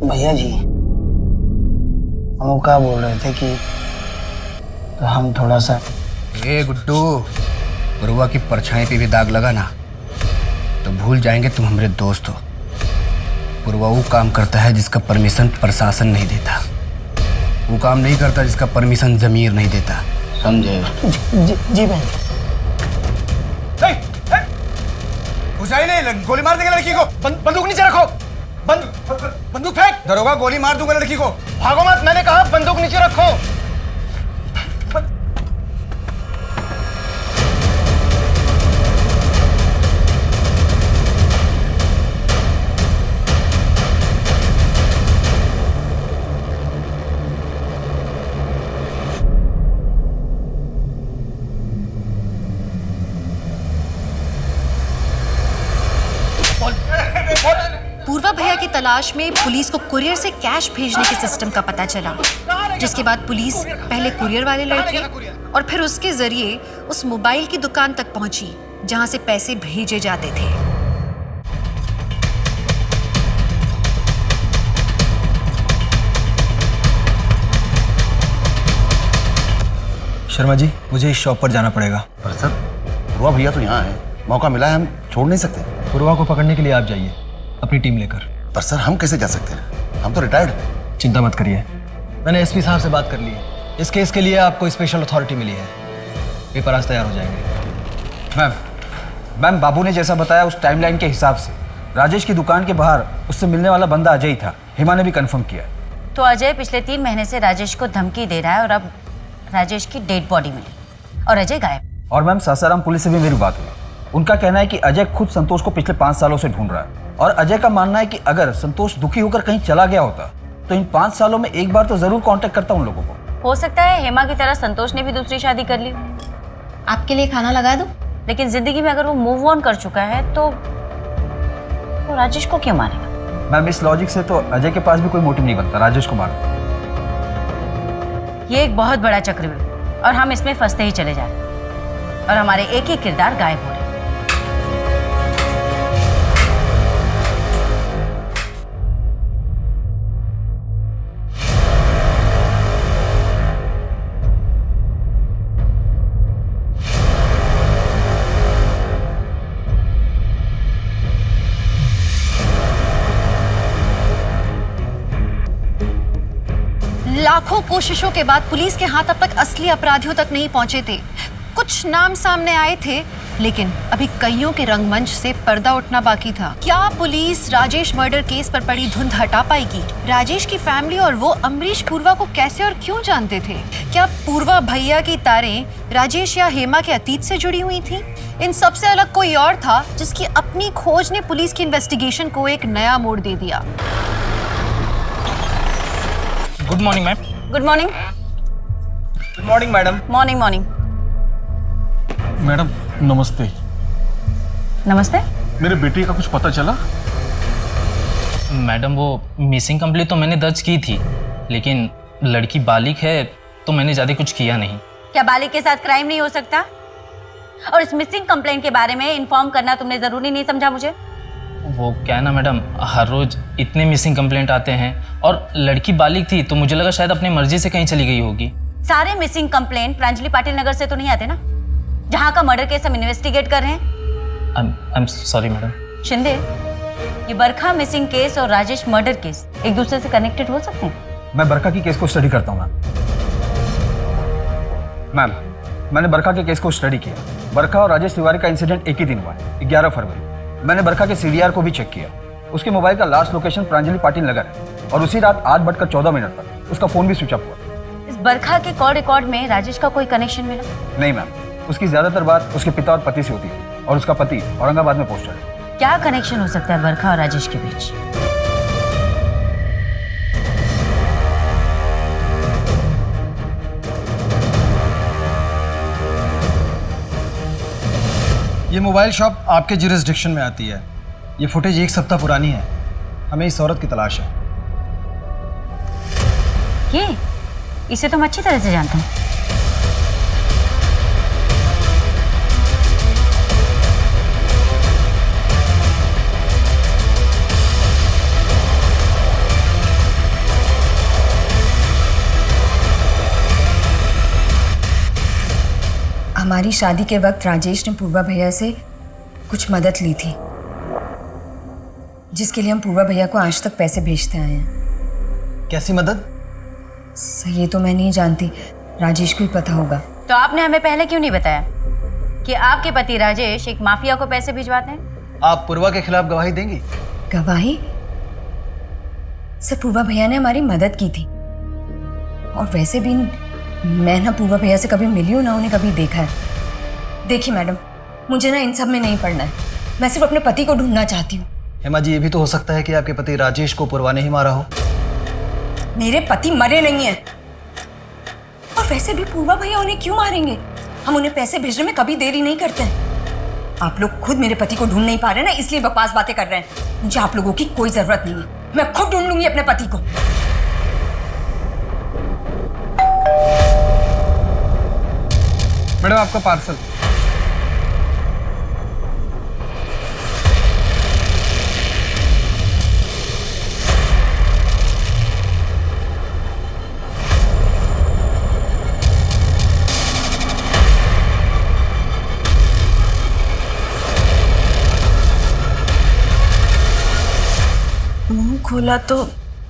भैया जी, हम वो क्या बोल रहे थे कि तो हम थोड़ा सा। ए गुड्डू, गुरुआ की परछाई पे भी दाग लगा ना तो भूल जाएंगे तुम हमारे दोस्त हो। गुरुआ वो काम करता है जिसका परमिशन प्रशासन नहीं देता। वो काम नहीं करता जिसका परमिशन जमीर नहीं देता। समझे? जी भाई। घुसाई नहीं, गोली मार देंगे लड़की को। बंदूक नीचे रखो। बंदूक फेंक। दरोगा, गोली मार दूंगा लड़की को। भागो मत, मैंने कहा बंदूक नीचे रखो। तलाश में पुलिस को कुरियर से कैश भेजने के सिस्टम का पता चला, जिसके बाद पुलिस पहले कुरियर वाले लड़के और फिर उसके जरिए उस मोबाइल की दुकान तक पहुंची जहां से पैसे भेजे जाते थे। शर्मा जी, मुझे इस शॉप पर जाना पड़ेगा। पर सर, पूर्वा भैया तो यहाँ है, मौका मिला है, हम छोड़ नहीं सकते। पूर्वा को पकड़ने के लिए आप जाइए अपनी टीम लेकर। पर सर, हम कैसे जा सकते हैं? हम तो रिटायर्ड। चिंता मत करिए, मैंने एसपी साहब से बात कर ली है। इस केस के लिए आपको स्पेशल अथॉरिटी मिली है। पेपर आज तैयार हो जाएंगे। मैम बाबू ने जैसा बताया उस टाइमलाइन के हिसाब से राजेश की दुकान के बाहर उससे मिलने वाला बंदा अजय ही था। हेमा ने भी कंफर्म किया। तो अजय पिछले 3 महीने से राजेश को धमकी दे रहा है और अब राजेश की डेड बॉडी मिली और अजय गायब। और मैम सासाराम पुलिस से भी मेरी बात हुई। उनका कहना है कि अजय खुद संतोष को पिछले 5 सालों से ढूंढ रहा है और अजय का मानना है कि अगर संतोष दुखी होकर कहीं चला गया होता तो इन 5 सालों में एक बार तो जरूर कांटेक्ट करता उन लोगों को। हो सकता है हेमा की तरह संतोष ने भी दूसरी शादी कर ली। आपके लिए खाना लगा दूं? लेकिन जिंदगी में अगर वो मूव ऑन कर चुका है तो राजेश को क्यों मारेगा? मैम इस लॉजिक से तो अजय के पास भी कोई मोटिव नहीं बनता राजेश को मारने। ये एक बहुत बड़ा चक्रव्यूह और हम इसमें फंसते ही चले जा रहे हैं और हमारे एक ही किरदार गायब हो रहे हैं। लाखों कोशिशों के बाद पुलिस के हाथ अब तक असली अपराधियों तक नहीं पहुंचे थे। कुछ नाम सामने आए थे, लेकिन अभी कईयों के रंगमंच से पर्दा उठना बाकी था। क्या पुलिस राजेश मर्डर केस पर पड़ी धुंध हटा पाएगी? राजेश की फैमिली और वो अमरीश पूर्वा को कैसे और क्यों जानते थे? क्या पूर्वा भैया की तारें राजेश या हेमा के अतीत से जुड़ी हुई थी? इन सबसे अलग कोई और था जिसकी अपनी खोज ने पुलिस की इन्वेस्टिगेशन को एक नया मोड़ दे दिया। Good morning ma'am. Good morning. Good morning madam. Morning morning. Madam नमस्ते। नमस्ते। मेरे बेटे का कुछ पता चला? मैडम वो मिसिंग कंप्लेंट तो मैंने दर्ज की थी, लेकिन लड़की बालिग है तो मैंने ज़्यादा कुछ किया नहीं। क्या बालिग के साथ क्राइम नहीं हो सकता? और इस मिसिंग कंप्लेंट के बारे में इन्फॉर्म करना तुमने ज़रूरी नहीं समझा मुझे? वो क्या है ना मैडम, हर रोज़ इतने मिसिंग कंप्लेंट आते हैं और लड़की बालिग थी तो मुझे लगा शायद अपनी मर्जी से कहीं चली गई होगी। सारे मिसिंग कंप्लेंट प्रांजलि पाटिल नगर से तो नहीं आते ना, जहाँ का मर्डर केस हम इन्वेस्टिगेट कर रहे हैं। I am sorry madam. Shinde, ये बरखा मिसिंग केस और राजेश मर्डर केस एक दूसरे से कनेक्टेड हो सकते हैं? मैं बरखा की केस को स्टडी करता हूँ मैम। मैंने बरखा के केस को स्टडी किया। बरखा और राजेश तिवारी का इंसिडेंट एक ही दिन हुआ है, 11 फरवरी। मैंने बरखा के CDR को भी चेक किया। उसके मोबाइल का लास्ट लोकेशन प्रांजलि पाटिल नगर है और उसी रात 8:14 पर उसका फोन भी स्विच ऑफ हुआ। इस बरखा के कॉल रिकॉर्ड में राजेश का कोई कनेक्शन मिला? नहीं मैम, उसकी ज्यादातर बात उसके पिता और पति से होती थी और उसका पति औरंगाबाद में पोस्टेड है। क्या कनेक्शन हो सकता है बरखा और राजेश के बीच? ये मोबाइल शॉप आपके जुरिस्डिक्शन में आती है। ये फुटेज 1 सप्ताह पुरानी है। हमें इस औरत की तलाश है। ये इसे तो मैं अच्छी तरह से जानता हूँ। हमारी शादी के वक्त राजेश ने पूर्वा भैया से कुछ मदद ली थी, जिसके लिए हम पूर्वा भैया को आज तक पैसे भेजते आए हैं। कैसी मदद? सर ये तो मैं नहीं जानती, राजेश को ही पता होगा। तो आपने हमें पहले क्यों नहीं बताया कि आपके पति राजेश एक माफिया को पैसे भिजवाते हैं? आप पूर्वा के खिलाफ गवाही देंगी? गवाही? सर पूर्वा भैया ने हमारी मदद की थी और वैसे भी मैं ना पूर्वा भैया से कभी मिली हूँ ना उन्हें कभी देखा है। देखिए मैडम, मुझे ना इन सब में नहीं पड़ना है। मैं सिर्फ अपने पति को ढूंढना चाहती हूँ। हेमा जी, ये भी तो हो सकता है कि आपके पति राजेश को पूर्वा ने ही मारा हो। मेरे पति मरे नहीं हैं। और वैसे भी पूर्वा भैया उन्हें क्यों मारेंगे? हम उन्हें पैसे भेजने में कभी देरी नहीं करते हैं। आप लोग खुद मेरे पति को ढूंढ नहीं पा रहे ना, इसलिए बकवास बातें कर रहे हैं। मुझे आप लोगों की कोई जरूरत नहीं है। मैं खुद ढूंढ लूंगी अपने पति को। मैडम आपका पार्सल। मुंह खोला तो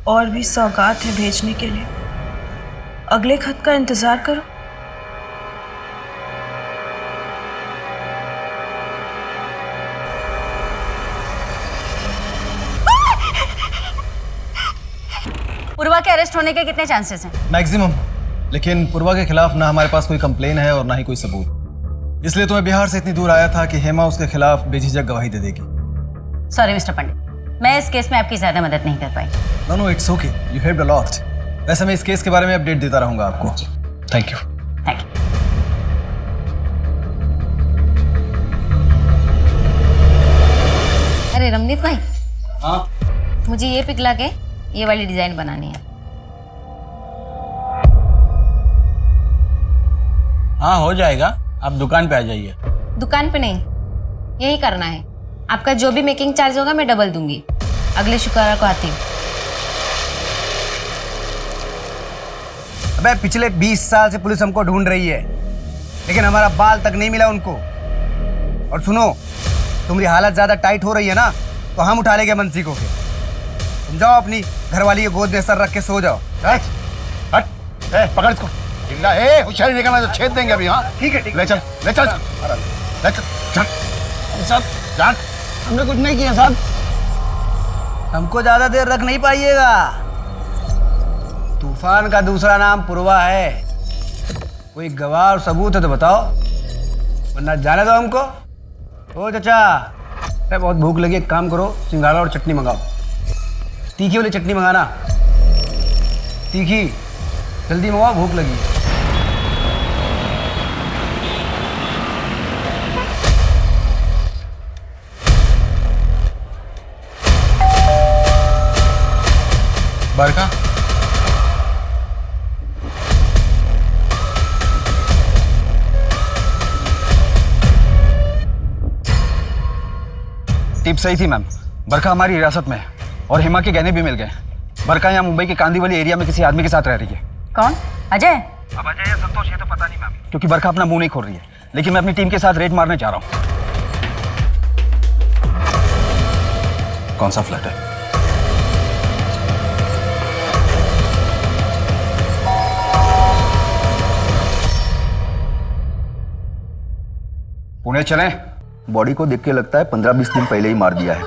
और भी सौगात है भेजने के लिए। अगले खत का इंतजार करो। पूर्वा के अरेस्ट होने के कितने चांसेस हैं? मैक्सिमम। लेकिन पूर्वा के खिलाफ ना हमारे पास कोई कंप्लेन है और ना ही कोई सबूत। इसलिए तो मैं बिहार से इतनी दूर आया था कि हेमा उसके खिलाफ बेझिझक गवाही दे देगी। सॉरी मिस्टर पंडित, मैं इस केस में आपकी ज्यादा मदद नहीं कर पाई। No it's okay, you helped a lot. वैसे मैं इस केस के बारे में अपडेट देता रहूंगा आपको। Thank you. Thank you. अरे रमनीत भाई, हाँ मुझे ये पिघला के ये वाली डिजाइन बनानी है। हाँ हो जाएगा, आप दुकान पे आ जाइए। दुकान पे नहीं, यही करना है। आपका जो भी मेकिंग चार्ज होगा मैं डबल दूंगी। अगले शुक्रवार को आती हूँ। अबे पिछले 20 साल से पुलिस हमको ढूंढ रही है, लेकिन हमारा बाल तक नहीं मिला उनको। और सुनो, तुम्हारी हालत ज्यादा टाइट हो रही है ना, तो हम उठा लेंगे बंसी को। तुम जाओ अपनी घरवाली के गोद में सर रख के सो जाओ। हट, पकड़ इसको। ढीला, होशियारी निकलना तो छेद देंगे अभी। हाँ ठीक है, ले चल, ले चल, ले चल, चल, चल। हमने कुछ नहीं किया साहब। हमको ज्यादा देर रख नहीं पाइएगा। तूफान का दूसरा नाम पूर्वा है। कोई गवाह और सबूत है तो बताओ, वरना जाने दो हमको। ओ चाचा, अरे बहुत भूख लगी, एक काम करो, सिंघाड़ा और चटनी मंगाओ। तीखी वाली चटनी मंगाना, तीखी, जल्दी मंगाओ, भूख लगी है। बरका, टिप सही थी मैम। बरखा हमारी हिरासत में है और हेमा के गहने भी मिल गए। बरखा यहाँ मुंबई के कांदीवली एरिया में किसी आदमी के साथ रह रही है। कौन? अजय? अब अजय या संतोष ये तो पता नहीं मैम, क्योंकि बरखा अपना मुंह नहीं खोल रही है। लेकिन मैं अपनी टीम के साथ रेड मारने जा रहा हूँ। कौन सा फ्लैट है? पुणे चलें? बॉडी को देख के लगता है 15-20 दिन पहले ही मार दिया है।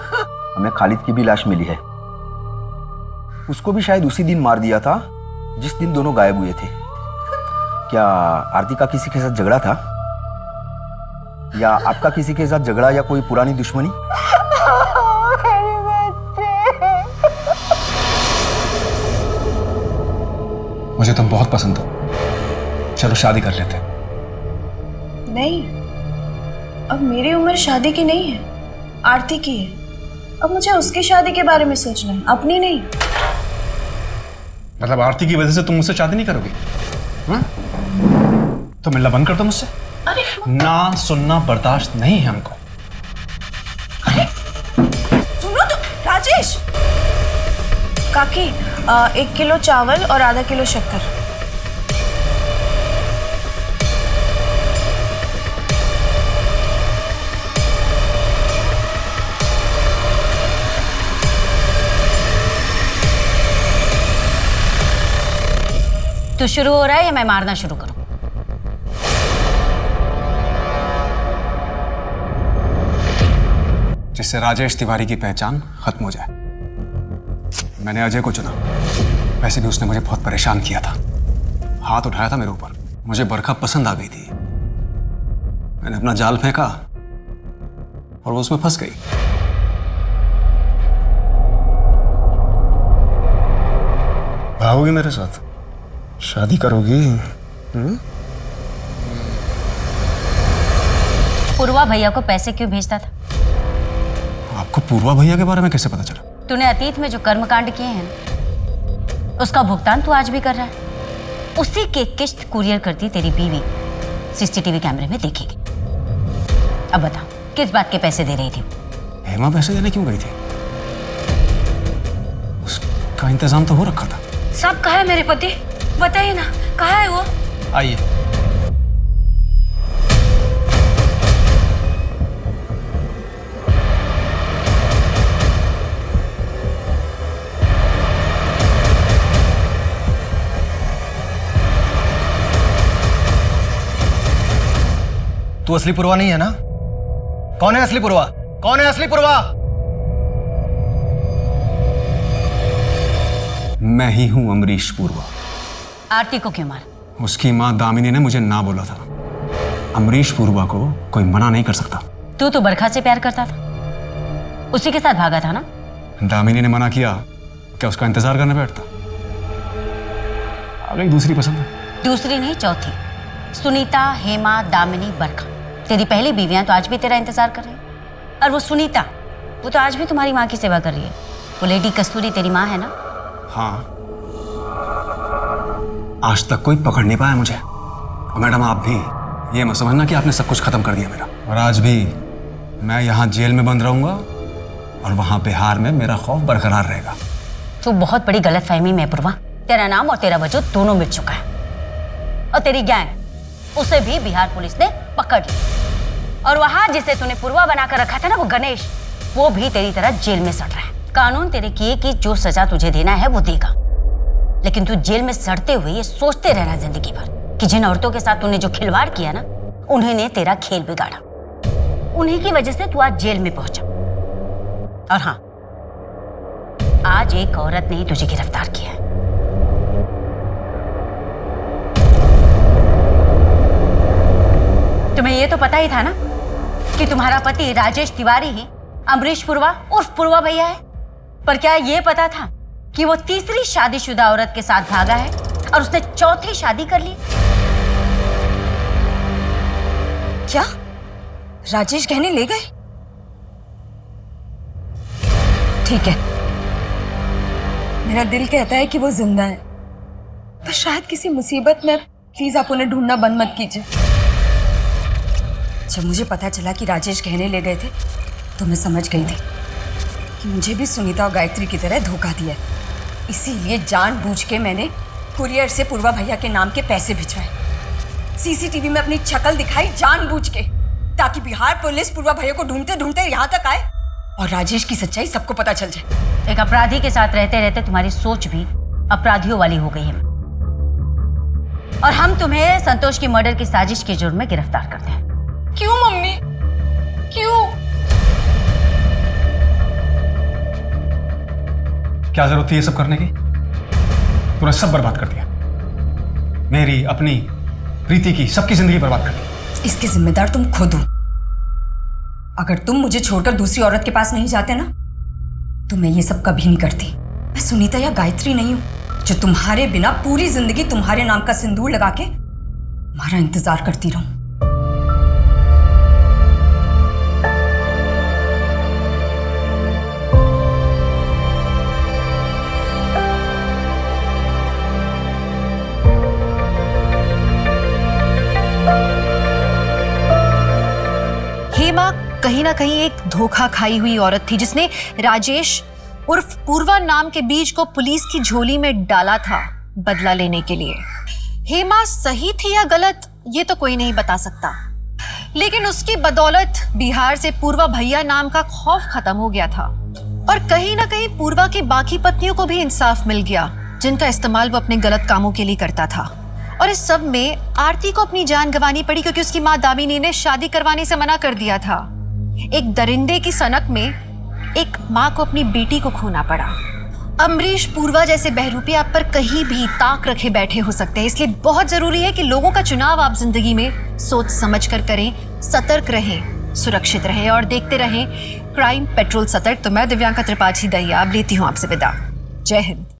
हमें खालिद की भी लाश मिली है। उसको भी शायद उसी दिन मार दिया था जिस दिन दोनों गायब हुए थे। क्या आरती का किसी के साथ झगड़ा था, या आपका किसी के साथ झगड़ा, या कोई पुरानी दुश्मनी? मुझे तुम बहुत पसंद हो, चलो शादी कर लेते हैं। नहीं, अब मेरी उम्र शादी की नहीं है, आरती की है। अब मुझे उसकी शादी के बारे में सोचना है, अपनी नहीं। मतलब आरती की वजह से तुम मुझसे शादी नहीं करोगी? हाँ? तो मिलना बंद कर दो मुझसे। ना सुनना बर्दाश्त नहीं है हमको। सुनो तो राजेश। काकी, 1 किलो चावल और आधा किलो शक्कर। तो शुरू हो रहा है या मैं मारना शुरू करूं? जिससे राजेश तिवारी की पहचान खत्म हो जाए। मैंने अजय को चुना, वैसे भी उसने मुझे बहुत परेशान किया था, हाथ उठाया था मेरे ऊपर। मुझे बरखा पसंद आ गई थी। मैंने अपना जाल फेंका और वो उसमें फंस गई। भागोगी मेरे साथ? शादी करोगी? पूर्वा भैया को पैसे क्यों भेजता था? आपको पूर्वा भैया के बारे में कैसे पता चला? तूने अतीत में जो कर्मकांड किए हैं उसका भुगतान तू आज भी कर रहा है। उसी के किश्त कुरियर करती तेरी बीवी सीसीटीवी कैमरे में देखेगी। अब बता, किस बात के पैसे दे रही थी? हेमा पैसे देने क्यों गई थी? उसका इंतजाम तो हो रखा था। सब कहा है मेरे पति, बताइए ना कहाँ है वो? आइए। तू असली पूर्वा नहीं है ना? कौन है असली पूर्वा? कौन है असली पूर्वा? मैं ही हूं अमरीश पूर्वा। आरती को क्यों मारा? उसकी मां दामिनी ने मुझे ना बोला था। अमरीश पूर्वा को कोई मना नहीं कर सकता। तू तो बरखा से प्यार करता था, उसी के साथ भागा था ना? दामिनी ने मना किया, क्या उसका इंतजार करने बैठता? आ गई दूसरी पसंद है। दूसरी नहीं, चौथी। सुनीता, हेमा, दामिनी, बरखा, तेरी पहली बीवियां तो आज भी तेरा इंतजार कर रही हैं। और वो सुनीता, वो तो आज भी तुम्हारी माँ की सेवा कर रही है। वो लेडी कस्तूरी तेरी माँ है ना? हाँ, आज तक कोई पकड़ नहीं पाया मुझे। और मैडम आप भी ये मत समझना कि आपने सब कुछ खत्म कर दिया मेरा। और आज भी मैं यहाँ जेल में बंद रहूंगा और वहां बिहार में मेरा खौफ बरकरार रहेगा। तो बहुत बड़ी गलतफहमी में पूर्वा, तेरा नाम और तेरा वजूद दोनों मिट चुका है। और तेरी गैंग, उसे भी बिहार पुलिस ने पकड़ लिया। और वहां जिसे तूने पूर्वा बनाकर रखा था ना, वो गणेश, वो भी तेरी तरह जेल में सड़ रहा है। कानून तेरे किए कि जो सजा तुझे देना है वो देगा, लेकिन तू जेल में सड़ते हुए ये सोचते रहना जिंदगी भर कि जिन औरतों के साथ तूने जो खिलवाड़ किया ना, उन्हीं ने तेरा खेल बिगाड़ा। उन्हीं की वजह से तू आज जेल में पहुंचा। और हाँ, आज एक औरत ने ही तुझे गिरफ्तार किया है। तुम्हें ये तो पता ही था ना कि तुम्हारा पति राजेश तिवारी ही अमरीश पूर्वा उर्फ पूर्वा भैया है। पर क्या ये पता था कि वो तीसरी शादीशुदा औरत के साथ भागा है और उसने चौथी शादी कर ली? क्या राजेश गहने ले गए? ठीक है, मेरा दिल कहता है कि वो जिंदा है, पर शायद किसी मुसीबत में। प्लीज आप उन्हें ढूंढना बंद मत कीजिए। जब मुझे पता चला कि राजेश गहने ले गए थे तो मैं समझ गई थी कि मुझे भी सुनीता और गायत्री की तरह धोखा दिया। इसीलिए जानबूझ के मैंने कुरियर से पूर्वा भैया के नाम के पैसे भिजवाए, सीसीटीवी में अपनी शक्ल दिखाई जानबूझ के, ताकि बिहार पुलिस पूर्वा भैया को ढूंढते ढूंढते यहाँ तक आए और राजेश की सच्चाई सबको पता चल जाए। एक अपराधी के साथ रहते रहते तुम्हारी सोच भी अपराधियों वाली हो गई है। और हम तुम्हें संतोष की मर्डर की साजिश के जुर्म में गिरफ्तार करते हैं। क्यों मम्मी, क्यों? क्या जरूरत थी ये सब करने की? तूने सब बर्बाद कर दिया, मेरी, अपनी, प्रीति की, सबकी जिंदगी बर्बाद कर दी। इसके जिम्मेदार तुम खुद हो। अगर तुम मुझे छोड़कर दूसरी औरत के पास नहीं जाते ना, तो मैं ये सब कभी नहीं करती। मैं सुनीता या गायत्री नहीं हूं जो तुम्हारे बिना पूरी जिंदगी तुम्हारे नाम का सिंदूर लगा के तुम्हारा इंतजार करती रहूं। हेमा कहीं ना कहीं एक धोखा खाई हुई औरत थी जिसने राजेश उर्फ पूर्वा नाम के बीज को पुलिस की झोली में डाला था बदला लेने के लिए। हेमा सही थी या गलत ये तो कोई नहीं बता सकता, लेकिन उसकी बदौलत बिहार से पूर्वा भैया नाम का खौफ खत्म हो गया था और कहीं ना कहीं पूर्वा की बाकी पत्नियों को भी इंसाफ मिल गया जिनका इस्तेमाल वो अपने गलत कामों के लिए करता था। और इस सब में आरती को अपनी जान गंवानी पड़ी क्योंकि उसकी माँ दामिनी ने शादी करवाने से मना कर दिया था। एक दरिंदे की सनक में एक माँ को अपनी बेटी को खोना पड़ा। अमरीश पूर्वा जैसे बहरूपी आप पर कहीं भी ताक रखे बैठे हो सकते हैं, इसलिए बहुत जरूरी है कि लोगों का चुनाव आप जिंदगी में सोच समझ कर करें, सतर्क रहें, सुरक्षित रहें और देखते रहें क्राइम पेट्रोल सतर्क। तो मैं दिव्यांका त्रिपाठी दहिया अब लेती हूँ आपसे विदा। जय हिंद।